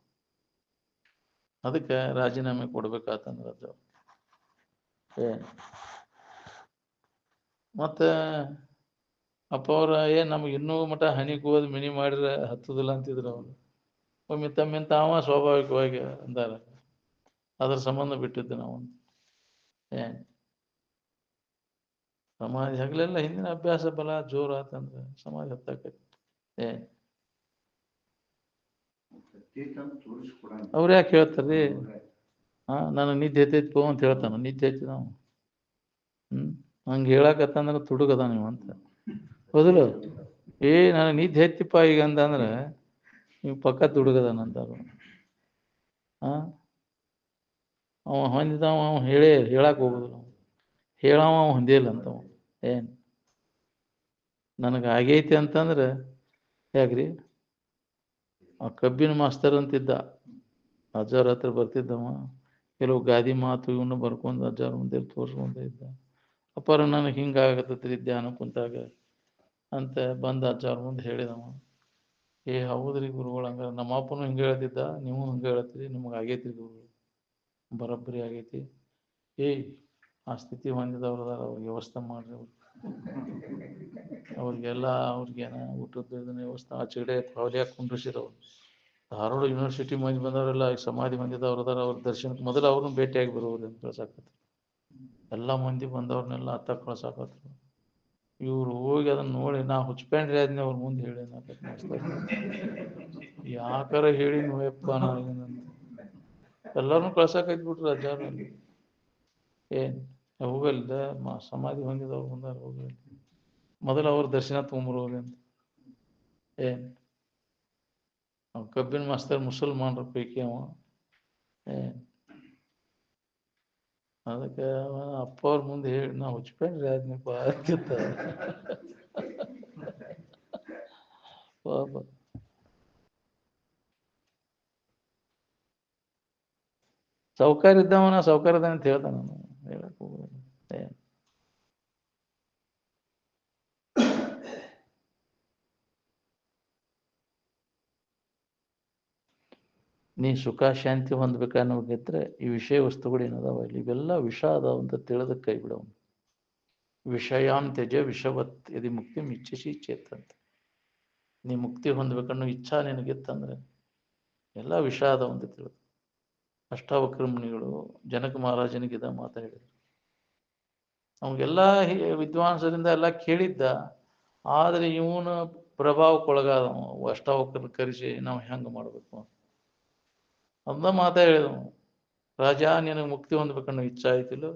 ಅದಕ್ಕೆ ರಾಜೀನಾಮೆ ಕೊಡ್ಬೇಕಾತಂದ್ರೆ ಅದು ಮತ್ತೆ ಅಪ್ಪ ಅವ್ರ ನಮ್ಗೆ ಇನ್ನೂ ಮಠ ಹನಿ ಕೂದ್ ಮಿನಿ ಮಾಡಿದ್ರೆ ಹತ್ತದಿಲ್ಲ ಅಂತಿದ್ರು. ಅವರು ಒಮ್ಮೆ ತಮ್ಮಿಂದ ತಾವ ಸ್ವಾಭಾವಿಕವಾಗಿ ಅಂದಾರ. ಅದ್ರ ಸಂಬಂಧ ಬಿಟ್ಟಿದ್ದು ನಾವು. ಏನು ಸಮಾಧಿ ಹಗಲೆಲ್ಲ ಹಿಂದಿನ ಅಭ್ಯಾಸ ಬಲ ಜೋರು ಆತಂದ್ರೆ ಸಮಾಧಿ ಹತ್ತಾಕೈತಿ. ಏನು ಅವ್ರು ಯಾಕೆ ಹೇಳ್ತಾರ್ರಿ? ನನಗೆ ನಿದ್ದೆ ಎತ್ತೈತಿ ಅಂತ ಹೇಳ್ತಾನ. ನಿದ್ದೆ ಐತಿ ನಾವು ಹಂಗೆ ಹೇಳಕತ್ತಂದ್ರೆ ತುಡುಗದ ನೀವು ಅಂತ. ಹೌದಿಲ್ಲ? ನನಗೆ ನಿದ್ದೆ ಹೆಚ್ಚಿಪ್ಪ ಈಗ ಅಂತಂದ್ರೆ ನೀವು ಪಕ್ಕ ತುಡುಗದನಂತಾರು. ಅವ ಹೊಂದಿದವ ಅವ ಹೇಳಕ್ಕೆ ಹೋಗುದು. ಹೇಳವ ಹೊಂದಿಲ್ಲ ಅಂತವ. ಏನು ನನಗೆ ಆಗೈತಿ ಅಂತಂದ್ರೆ ಯಾಕ್ರಿ? ಆ ಕಬ್ಬಿನ ಮಾಸ್ತರ್ ಅಂತಿದ್ದ, ಅಜ್ಜಾರ ಹತ್ರ ಬರ್ತಿದ್ದವ. ಕೆಲವು ಗಾದಿ ಮಾತು ಇವನು ಬರ್ಕೊಂಡು ಅಜ್ಜಾರ ಮುಂದೆ ತೋರಿಸ್ಕೊಂತ ಇದ್ದ. ಅಪ್ಪಾರ ನನಗೆ ಹಿಂಗಾಗತ್ತೈತ್ರಿ ಧ್ಯಾನ ಕುಂತಾಗ ಅಂತ ಬಂದ ಅಜ್ಜಾರ ಮುಂದೆ ಹೇಳಿದವ. ಹೌದ್ರಿ ಗುರುಗಳು, ಹಂಗಾರೆ ನಮ್ಮ ಅಪ್ಪನು ಹಿಂಗೆ ಹೇಳ್ತಿದ್ದ, ನೀವು ಹಂಗೆ ಹೇಳ್ತೀರಿ, ನಿಮಗೆ ಆಗೈತ್ರಿ ಗುರುಗಳು, ಬರೋಬ್ಬರಿ ಆಗೈತಿ. ಆ ಸ್ಥಿತಿ ಹೊಂದಿದವ್ರದ ಅವ್ರಿಗೆ ವ್ಯವಸ್ಥೆ ಮಾಡ್ರಿ. ಅವ್ರಿಗೆಲ್ಲ ಅವ್ರಿಗೇನ ಊಟದ ವ್ಯವಸ್ಥೆ ಆಚೆಗಡೆ ಪಾವಲಿಯಾಗಿ ಕುಂಡ್ರಿಸಿದವ್ರು. ಧಾರವಾಡ ಯೂನಿವರ್ಸಿಟಿ ಮಂದಿ ಬಂದವರೆಲ್ಲ ಸಮಾಧಿ ಹೊಂದಿದವ್ರದಾರ. ಅವ್ರ ದರ್ಶನಕ್ಕೆ ಮೊದಲು ಅವ್ರನ್ನ ಭೇಟಿಯಾಗಿ ಬರೋರು ಅಂತ ಕಳ್ಸಾಕತ್ರು. ಎಲ್ಲ ಮಂದಿ ಬಂದವ್ರನ್ನೆಲ್ಲ ಹತ್ತ ಕಳ್ಸಾಕತ್ರು. ಇವ್ರು ಹೋಗಿ ಅದನ್ನ ನೋಡಿ ನಾ ಹುಚ್ಪ್ಯಾಂಡ್ರಿ ಆದ್ನಿ ಅವ್ರ ಮುಂದೆ ಹೇಳಿ ಯಾಕಾರ ಹೇಳಿ ನೋಯಪ್ಪ ನಾನಂತ ಎಲ್ಲರನ್ನೂ ಕಳ್ಸಾಕೈತ್ಬಿಟ್ರು ಅಜ್ಜಾರ. ಏನು ಹೋಗಲ್ದ ಸಮಾಧಿ ಹೊಂದಿದವ್ರು ಬಂದಾರ ಹೋಗಲಿ, ಮೊದಲು ಅವ್ರ ದರ್ಶನ ತೊಗೊಂಬರೋಗಿ ಅಂತ. ಏನು ಕಬ್ಬಿನ ಮಾಸ್ತರ್ ಮುಸಲ್ಮಾನರ ಪೈಕಿ ಅವ. ಏನು ಅದಕ್ಕೆ ಅಪ್ಪ ಅವ್ರ ಮುಂದೆ ಹೇಳಿ ನಾ ಹುಚ್ಕೊಂಡ್ರಿ ಆದ್ನಪ್ಪ ಅಂತ. ಸೌಕರ್ಯ ಇದ್ದವನ ಸೌಕರ್ಯದ ಅಂತ ಹೇಳ್ದ ನಾನು ಹೇಳಕ್ ಹೋಗುದಿಲ್ಲ. ಏನು ನೀ ಸುಖ ಶಾಂತಿ ಹೊಂದ್ಬೇಕನ್ನೋಗಿದ್ರೆ ಈ ವಿಷಯ ವಸ್ತುಗಳು ಏನದಾವ ಇಲ್ಲಿ ಇವೆಲ್ಲ ವಿಷ ಅದಾವ ಅಂತ ತಿಳಿದ ಕೈ ಬಿಡವ. ವಿಷಯಾನ್ ತ್ಯಜ ವಿಷವತ್ ಯದಿ ಮುಕ್ತಿ ಇಚ್ಛಿಸಿ ಚೇತಂತ. ನೀ ಮುಕ್ತಿ ಹೊಂದ್ಬೇಕನ್ನೋ ಇಚ್ಛಾ ನಿನಗಿತ್ತಂದ್ರೆ ಎಲ್ಲ ವಿಷ ಅದಾವ ಅಂತ ತಿಳಿದು. ಅಷ್ಟಾವಕ್ರ ಮುನಿಗಳು ಜನಕ ಮಹಾರಾಜನಿಗೆ ಇದ ಮಾತಾಡಿದ್ರು. ಅವಾಗೆಲ್ಲ ವಿದ್ವಾಂಸರಿಂದ ಎಲ್ಲ ಕೇಳಿದ್ದ. ಆದರೆ ಇವನ ಪ್ರಭಾವಕ್ಕೊಳಗಾದ ಅಷ್ಟಾವಕ್ರನ್ನ ಕರೆಸಿ ನಾವು ಹೆಂಗೆ ಮಾಡಬೇಕು ಅಂದ ಮಾತಾ ಹೇಳಿದವು. ರಾಜ ನಿನಗೆ ಮುಕ್ತಿ ಹೊಂದ್ಬೇಕನ್ನೋ ಇಚ್ಛಾ ಆಯ್ತಿಲ್ಲ,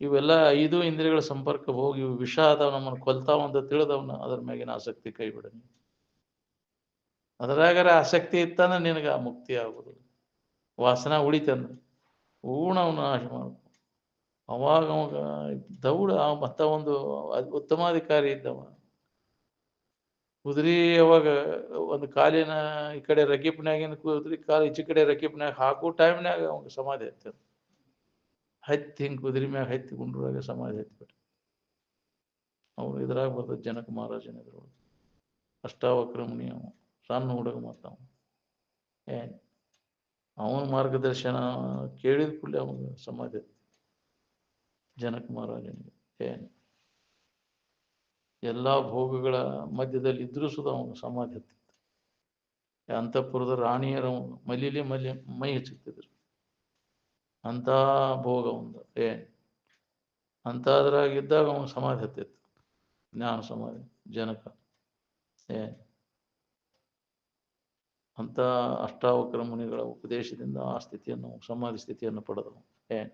ಇವೆಲ್ಲ 5 ಇಂದ್ರಿಯಗಳ ಸಂಪರ್ಕ ಹೋಗಿ ಇವು ವಿಷ ಆದವ್ ನಮ್ಮನ್ನು ಕೊಲ್ತಾವ ಅಂತ ತಿಳಿದವನ್ನ ಅದ್ರ ಮ್ಯಾಗಿನ ಆಸಕ್ತಿ ಕೈ ಬಿಡ. ಅದ್ರಾಗಾರ ಆಸಕ್ತಿ ಇತ್ತಂದ್ರೆ ನಿನಗೆ ಆ ಮುಕ್ತಿ ಆಗುದಿಲ್ಲ. ವಾಸನ ಉಳಿತಂದ್ರೆ ಊಣವನ್ನ ನಾಶ ಮಾಡ್ಕೊ. ಅವಾಗ ಅವಾಗ ದೌಡ ಮತ್ತ ಒಂದು ಉತ್ತಮಾಧಿಕಾರಿ ಇದ್ದವ. ಕುದುರೆ ಅವಾಗ ಒಂದು ಕಾಲಿನ ಈ ಕಡೆ ರಕೀಪ್ನಾಗಿನ ಕುದುರೆ ಕಾಲು ಈಚೆ ಕಡೆ ರಕೀಪ್ನಾಗ ಹಾಕೋ ಟೈಮ್ನಾಗ ಅವಾಗ ಸಮಾಧಿ ಹತ್ತದ. ಹತ್ತಿ ಹಿಂಗೆ ಕುದುರೆ ಮ್ಯಾಗ ಹತ್ತಿ ಗುಂಡ್ರಾಗ ಸಮಾಧಿ ಹತ್ತಿಬಿಟ್ಟು ಅವ್ರು ಇದ್ರಾಗ ಬರ್ತದೆ ಜನಕ ಮಹಾರಾಜನ ಇದ್ರೊಳಗೆ. ಅಷ್ಟಾವಕ್ರ ಮುನಿ ಅವ ಸಣ್ಣ ಹುಡುಗ ಮತ್ತವ. ಏನು ಅವನ ಮಾರ್ಗದರ್ಶನ ಕೇಳಿದ ಕೂಡಲೇ ಅವಾಗ ಸಮಾಧಿ ಹತ್ತಿ ಜನಕ ಮಹಾರಾಜನಿಗೆ. ಏನು ಎಲ್ಲ ಭೋಗಗಳ ಮಧ್ಯದಲ್ಲಿ ಇದ್ರೂ ಸುದ ಅವನು ಸಮಾಧಿ ಹತ್ತಿತ್ತು. ಅಂತಃಪುರದ ರಾಣಿಯರ ಮಲಿಲಿ ಮೈ ಹಚ್ಚುತ್ತಿದ್ರು ಅಂತ ಭೋಗ ಒಂದು. ಏನು ಅಂತಾದ್ರಾಗಿದ್ದಾಗ ಅವನು ಸಮಾಧಿ ಹತ್ತಿತ್ತು, ಜ್ಞಾನ ಸಮಾಧಿ ಜನಕ. ಏನು ಅಂತ ಅಷ್ಟಾವಕ್ರ ಮುನಿಗಳ ಉಪದೇಶದಿಂದ ಆ ಸ್ಥಿತಿಯನ್ನು ಸಮಾಧಿ ಸ್ಥಿತಿಯನ್ನು ಪಡೆದವು. ಏನು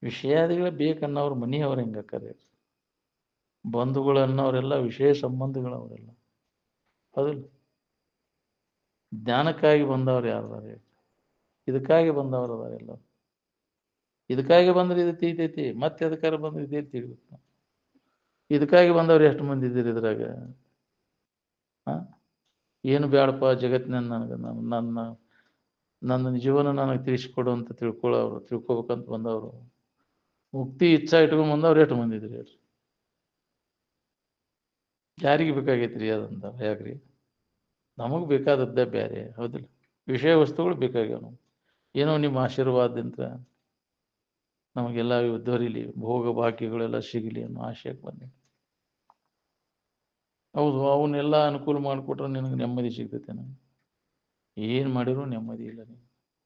ವಿಷಯಾದಿಗಳ ಬೇಕನ್ನೋರು ಮನೆಯವ್ರು ಹೆಂಗಾಕರೆ, ಬಂಧುಗಳನ್ನೋರೆಲ್ಲ ವಿಷಯ ಸಂಬಂಧಗಳವರೆಲ್ಲ. ಹೌದಿಲ್ಲ? ಜ್ಞಾನಕ್ಕಾಗಿ ಬಂದವ್ರು ಯಾರ್ದಾರ? ಇದಕ್ಕಾಗಿ ಬಂದವರು ಅದಾರೆಲ್ಲ. ಇದಕ್ಕಾಗಿ ಬಂದ್ರೆ ಇದು ತೀತೈತಿ, ಮತ್ತೆ ಅದಕ್ಕಾಗಿ ಬಂದ್ರೆ ಇದೇ ತಿಳಿಬೇಕು. ಇದಕ್ಕಾಗಿ ಬಂದವ್ರು ಎಷ್ಟು ಮಂದಿ ಇದ್ದೀರಿ ಇದ್ರಾಗ? ಏನು ಬೇಡಪ್ಪ ಜಗತ್ತಿನ ನನಗೆ ನನ್ನ ಜೀವನ ನನಗೆ ತಿಳಿಸ್ಕೊಡು ಅಂತ ತಿಳ್ಕೊಬೇಕಂತ ಬಂದವರು. ಮುಕ್ತಿ ಇಚ್ಛಾ ಇಟ್ಕೊಂಡು ಬಂದವ್ರು ಎಷ್ಟು ಮಂದಿ ಇದ್ರಿ ಹೇಳ್ರಿ? ಯಾರಿಗೆ ಬೇಕಾಗೈತ್ರಿ ಅದಂತ? ಯಾಕ್ರಿ? ನಮಗೆ ಬೇಕಾದದ್ದೇ ಬೇರೆ. ಹೌದಿಲ್ಲ? ವಿಷಯ ವಸ್ತುಗಳು ಬೇಕಾಗ್ಯಾವ. ಏನೋ ನಿಮ್ಮ ಆಶೀರ್ವಾದದಿಂದ ನಮಗೆಲ್ಲ ಇವು ದೊರೀಲಿ, ಭೋಗ ಭಾಗ್ಯಗಳೆಲ್ಲ ಸಿಗಲಿ ಅನ್ನೋ ಆಶಯಕ್ಕೆ ಬಂದೆ. ಹೌದು, ಅವನ್ನೆಲ್ಲ ಅನುಕೂಲ ಮಾಡಿಕೊಟ್ರೆ ನಿನಗೆ ನೆಮ್ಮದಿ ಸಿಗ್ತೈತೆ. ನನಗೆ ಏನು ಮಾಡಿರೂ ನೆಮ್ಮದಿ ಇಲ್ಲ.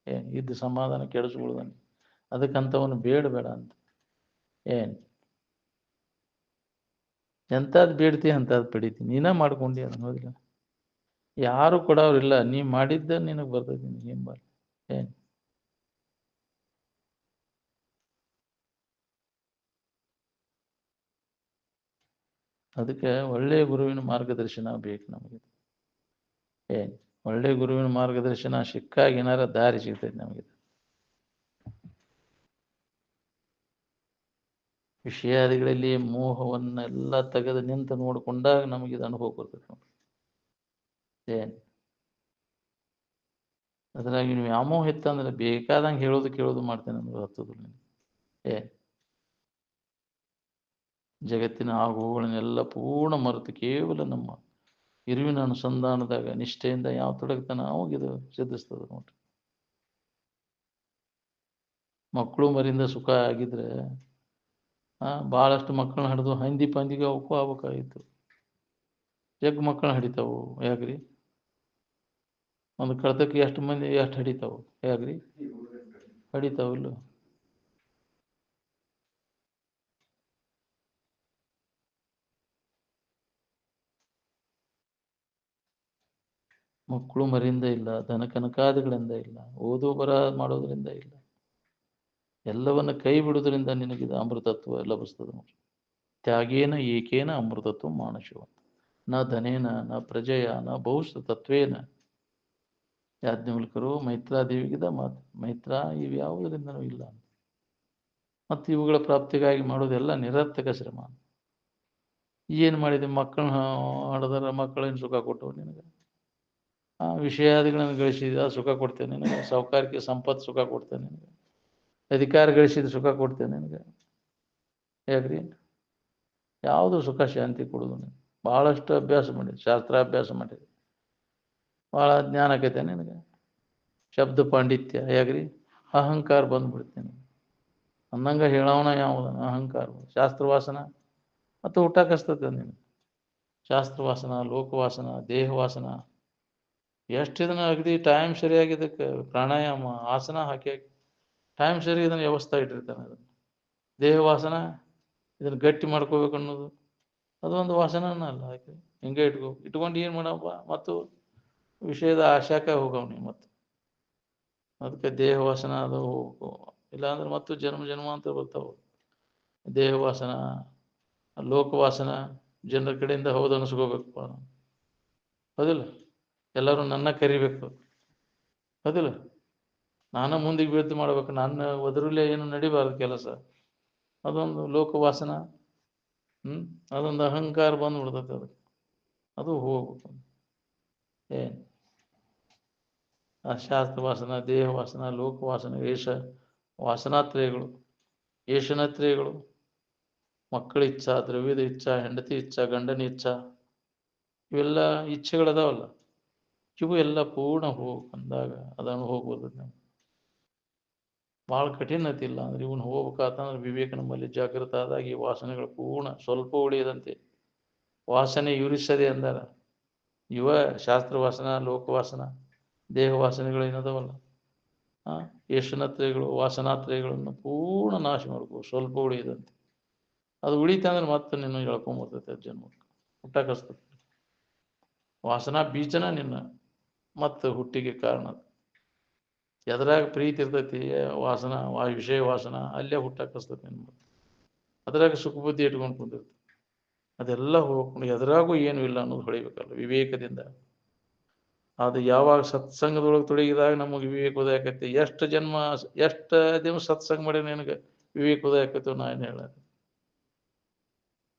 ನೀನು ಇದ್ದು ಸಮಾಧಾನ ಕೆಡಿಸ್ಬಿಡ್ದಾನೆ. ಅದಕ್ಕಂಥವನು ಬೇಡ ಅಂತ. ಏನು ಎಂಥದ್ದು ಬೇಡ್ತಿ ಅಂಥದ್ದು ಪಡಿತೀನಿ. ನೀನ ಮಾಡ್ಕೊಂಡು ಅನ್ನೋದಿಲ್ಲ. ಯಾರು ಕೊಡೋರಿಲ್ಲ. ನೀ ಮಾಡಿದ್ದ ನಿನಗೆ ಬರ್ತೈತಿ. ಏನು ಬರ ಏನು ಅದಕ್ಕೆ ಒಳ್ಳೆಯ ಗುರುವಿನ ಮಾರ್ಗದರ್ಶನ ಬೇಕು ನಮಗೆ. ಏನು ಒಳ್ಳೆಯ ಗುರುವಿನ ಮಾರ್ಗದರ್ಶನ ಸಿಕ್ಕಾಗ ಏನಾರ ದಾರಿ ಸಿಗ್ತೈತೆ ನಮಗೆ. ವಿಷಯಾದಿಗಳಲ್ಲಿ ಮೋಹವನ್ನೆಲ್ಲ ತೆಗೆದು ನಿಂತು ನೋಡಿಕೊಂಡಾಗ ನಮಗಿದು ಅನುಭವ ಬರ್ತೈತೆ ನೋಡಿ. ಏನು ಅದ್ರಾಗ ನೀವು ವ್ಯಾಮೋಹ ಇತ್ತಂದ್ರೆ ಬೇಕಾದಂಗೆ ಹೇಳೋದು ಕೇಳೋದು ಮಾಡ್ತೇನೆ ಅಂದ್ರೆ ಹತ್ತೋದಿಲ್ಲ. ಏನು ಜಗತ್ತಿನ ಆಗುಗಳನ್ನೆಲ್ಲ ಪೂರ್ಣ ಮರೆತು ಕೇವಲ ನಮ್ಮ ಇರುವಿನ ಅನುಸಂಧಾನದಾಗ ನಿಷ್ಠೆಯಿಂದ ಯಾವ ತೊಡಗ್ತಾನ ಅವಾಗಿದು ಸಿದ್ಧಿಸ್ತದೆ ನೋಡ್ರಿ. ಮಕ್ಕಳು ಮರಿಂದ ಸುಖ ಆಗಿದ್ರೆ ಭಾಳಷ್ಟು ಮಕ್ಕಳನ್ನ ಹಿಡಿದು ಹಂದಿ ಪಂದಿಗೆ ಅವಕ್ಕೂ ಆಗ್ಬೇಕಾಗಿತ್ತು. ಜಗ್ ಮಕ್ಕಳನ್ನ ಹಿಡಿತಾವು ಯಾಕ್ರಿ? ಒಂದು ಕಳ್ತಕ್ಕೆ ಎಷ್ಟು ಮಂದಿ ಎಷ್ಟು ಹಿಡಿತಾವು ಯಾಕ್ರಿ? ಹಿಡಿತಾವಿಲ್ಲ. ಮಕ್ಕಳು ಮರಿಂದ ಇಲ್ಲ, ಧನ ಕನಕಾದಿಗಳಿಂದ ಇಲ್ಲ, ಓದು ಬರಹ ಮಾಡೋದ್ರಿಂದ ಇಲ್ಲ. ಎಲ್ಲವನ್ನ ಕೈ ಬಿಡುವುದರಿಂದ ನಿನಗಿದು ಅಮೃತತ್ವ ಲಭಿಸ್ತದೆ ನೋಡಿ. ತ್ಯಾಗೇನ ಏಕೇನ ಅಮೃತತ್ವ ಮಾನಶಿವ. ನ ಧನೇನ ನ ಪ್ರಜೆಯ ನ ಬಹುಶ ತತ್ವೇನ. ಯಾಜ್ಞವಲ್ಕರು ಮೈತ್ರಾದೇವಿಗಿದ ಮಾತು. ಮೈತ್ರ ಇವು ಯಾವುದರಿಂದನೂ ಇಲ್ಲ. ಮತ್ತು ಇವುಗಳ ಪ್ರಾಪ್ತಿಗಾಗಿ ಮಾಡೋದೆಲ್ಲ ನಿರರ್ಥಕ ಶ್ರಮ. ಏನು ಮಾಡಿದೆ? ಮಕ್ಕಳನ್ನ ಹಡದರ ಮಕ್ಕಳೇನು ಸುಖ ಕೊಟ್ಟವು ನಿನಗೆ? ವಿಷಯಾದಿಗಳನ್ನು ಗಳಿಸಿದ ಸುಖ ಕೊಡ್ತೇನೆ ನಿನಗೆ. ಸಾಹುಕಾರಿಕೆ ಸಂಪತ್ತು ಸುಖ ಕೊಡ್ತೇನೆ ನಿನಗೆ. ಅಧಿಕಾರ ಗಳಿಸಿದ ಸುಖ ಕೊಡ್ತೇನೆ ನಿನಗೆ. ಯಾಕ್ರಿ? ಯಾವುದು ಸುಖ ಶಾಂತಿ ಕೊಡೋದು? ನೀನು ಭಾಳಷ್ಟು ಅಭ್ಯಾಸ ಮಾಡಿದೆ, ಶಾಸ್ತ್ರಾಭ್ಯಾಸ ಮಾಡಿದೆ, ಭಾಳ ಜ್ಞಾನ ಆಕೈತೆ ನಿನಗೆ. ಶಬ್ದ ಪಾಂಡಿತ್ಯ ಯಾಕ್ರಿ? ಅಹಂಕಾರ ಬಂದ್ಬಿಡ್ತೇನೆ ಅನ್ನಂಗ ಹೇಳೋಣ ಯಾವುದನ ಅಹಂಕಾರ ಶಾಸ್ತ್ರವಾಸನ ಮತ್ತು ಹುಟ್ಟಾಕಸ್ತದೆ ನೀನು. ಶಾಸ್ತ್ರವಾಸನ, ಲೋಕವಾಸನ, ದೇಹವಾಸನ ಎಷ್ಟು ಇದನ್ನ ಅಗದಿ ಟೈಮ್ ಸರಿಯಾಗಿ ಇದಕ್ಕೆ ಪ್ರಾಣಾಯಾಮ ಆಸನ ಹಾಕಿ ಟೈಮ್ ಸರಿ ಇದನ್ನು ವ್ಯವಸ್ಥೆ ಇಟ್ಟಿರ್ತಾನೆ. ಅದನ್ನು ದೇಹವಾಸನ ಇದನ್ನು ಗಟ್ಟಿ ಮಾಡ್ಕೋಬೇಕು ಅನ್ನೋದು ಅದೊಂದು ವಾಸನನ ಅಲ್ಲ. ಹಾಕಿ ಹಿಂಗೆ ಇಟ್ಕೊಂಡು ಏನು ಮಾಡಪ್ಪ ಮತ್ತು ವಿಷಯದ ಆಶಾಕ ಹೋಗವ್ನಿ ಮತ್ತು ಅದಕ್ಕೆ ದೇಹವಾಸನ ಅದು ಇಲ್ಲಾಂದ್ರೆ ಮತ್ತು ಜನ್ಮ ಜನ್ಮಾಂತರ ಬರ್ತಾವೆ. ದೇಹವಾಸನ, ಲೋಕವಾಸನ ಜನರ ಕಡೆಯಿಂದ ಹೌದು ಅನಿಸ್ಕೋಬೇಕಪ್ಪ. ಹೌದಿಲ್ಲ? ಎಲ್ಲರೂ ನನ್ನ ಕರಿಬೇಕು. ಹೌದಿಲ್ಲ? ನಾನು ಮುಂದಿಗೆ ಬೀಳ್ತು ಮಾಡ್ಬೇಕು. ನನ್ನ ಒದರಲ್ಲೇ ಏನು ನಡಿಬಾರ್ದು ಕೆಲಸ. ಅದೊಂದು ಲೋಕವಾಸನ. ಅದೊಂದು ಅಹಂಕಾರ ಬಂದ್ಬಿಡ್ತೈತೆ. ಅದು ಹೋಗ್ಬೇಕು. ಏನು ಆ ಶಾಸ್ತ್ರವಾಸನ, ದೇಹವಾಸನ, ಲೋಕವಾಸನ, ವಾಸನಾತ್ರಯಗಳು, ಏಷಣತ್ರಯಗಳು, ಮಕ್ಕಳ ಇಚ್ಛಾ, ದ್ರವ್ಯದ ಇಚ್ಛಾ, ಹೆಂಡತಿ ಇಚ್ಛಾ, ಗಂಡನ ಇಚ್ಛಾ, ಇವೆಲ್ಲ ಇಚ್ಛೆಗಳದಾವಲ್ಲ, ಇವು ಎಲ್ಲ ಪೂರ್ಣ ಅಂದಾಗ ಅದನ್ನು ಹೋಗ್ಬೋದು. ನಾವು ಭಾಳ ಕಠಿಣತೆ ಇಲ್ಲ ಅಂದ್ರೆ ಇವನು ಹೋಗ್ಬೇಕಾತಂದ್ರೆ ವಿವೇಕ ನಮ್ಮಲ್ಲಿ ಜಾಗೃತ ಆದಾಗ ಈ ವಾಸನೆಗಳು ಪೂರ್ಣ ಸ್ವಲ್ಪ ಉಳಿಯದಂತೆ ವಾಸನೆ ಯುರಿಸದೆ ಅಂದಾರ. ಇವ ಶಾಸ್ತ್ರವಾಸನ, ಲೋಕವಾಸನ, ದೇಹ ವಾಸನೆಗಳು ಏನದವಲ್ಲ ಏಷಣತ್ರಯಗಳು, ವಾಸನಾತ್ರಯಗಳನ್ನು ಪೂರ್ಣ ನಾಶ ಮಾಡ್ಕೋ ಸ್ವಲ್ಪ ಉಳಿಯದಂತೆ. ಅದು ಉಳಿತಂದ್ರೆ ಮತ್ತೆ ನಿನ್ನ ಎಳ್ಕೊಂಬರ್ತೈತೆ ಜನ್ಮಕ್ಕೆ ಹುಟ್ಟಾಕಸ್ತದೆ. ವಾಸನಾ ಬೀಜನ ನಿನ್ನ ಮತ್ತು ಹುಟ್ಟಿಗೆ ಕಾರಣ. ಎದ್ರಾಗ ಪ್ರೀತಿ ಇರ್ತೈತಿ ವಾಸನ ವಿಷಯ ವಾಸನ ಅಲ್ಲೇ ಹುಟ್ಟಾಕಸ್ತೈತಿ ನಿನ್ನ. ಅದ್ರಾಗ ಸುಖ ಬುದ್ಧಿ ಇಟ್ಕೊಂಡು ಕುಂದಿರ್ತಿ. ಅದೆಲ್ಲ ಹೋಗ್ಕೊಂಡು ಎದ್ರಾಗೂ ಏನೂ ಇಲ್ಲ ಅನ್ನೋದು ಹೊಳಿಬೇಕಲ್ಲ ವಿವೇಕದಿಂದ. ಅದು ಯಾವಾಗ ಸತ್ಸಂಗದೊಳಗೆ ತೊಡಗಿದಾಗ ನಮಗೆ ವಿವೇಕ ಉದಯ ಆಕೈತಿ. ಎಷ್ಟು ದಿವಸ ಸತ್ಸಂಗ ಮಾಡಿ ನಿನಗೆ ವಿವೇಕ ಉದಯ ಆಕೈತಿ ನಾ ಏನು ಹೇಳ.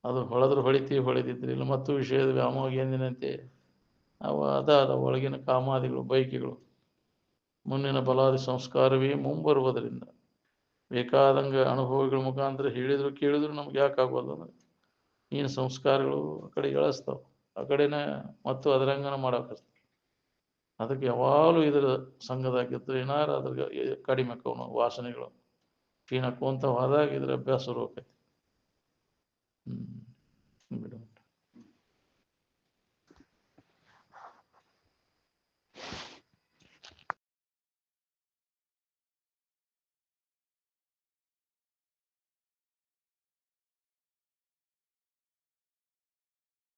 ಅದು ಹೊಳೆದ್ರೆ ಹೊಳಿದಿದ್ರಿ ಇಲ್ಲ. ಮತ್ತು ವಿಷಯದ ವ್ಯಾಮೋಹ ಎಂದಿನಂತೆ ಅವು ಅದ ಒಳಗಿನ ಕಾಮಾದಿಗಳು, ಬೈಕಿಗಳು, ಮುಂದಿನ ಬಲಾದಿ ಸಂಸ್ಕಾರವೇ ಮುಂಬರುವುದರಿಂದ ಬೇಕಾದಂಗೆ ಅನುಭವಗಳ ಮುಖಾಂತರ ಹೇಳಿದ್ರು ಕೇಳಿದ್ರು ನಮ್ಗೆ ಯಾಕೆ ಆಗೋಲ್ಲ ಅಂದ್ರೆ ನೀನು ಸಂಸ್ಕಾರಗಳು ಆ ಕಡೆ ಎಳಿಸ್ತಾವೆ. ಆ ಕಡೆನೇ ಮತ್ತು ಅದರಂಗನ ಮಾಡಾಕಸ್ತಾವ. ಅದಕ್ಕೆ ಯಾವಾಗಲೂ ಇದರ ಸಂಘದಾಗಿದ್ದರೆ ಏನಾರು ಅದ್ರ ಕಡಿಮೆ ಆಕವನು ವಾಸನೆಗಳು. ಟೀ ಹಾಕೊಂತ ಹೋದಾಗ ಇದ್ರ ಅಭ್ಯಾಸ ಶುರು ಆಕೈತಿ. ಬಿಡು.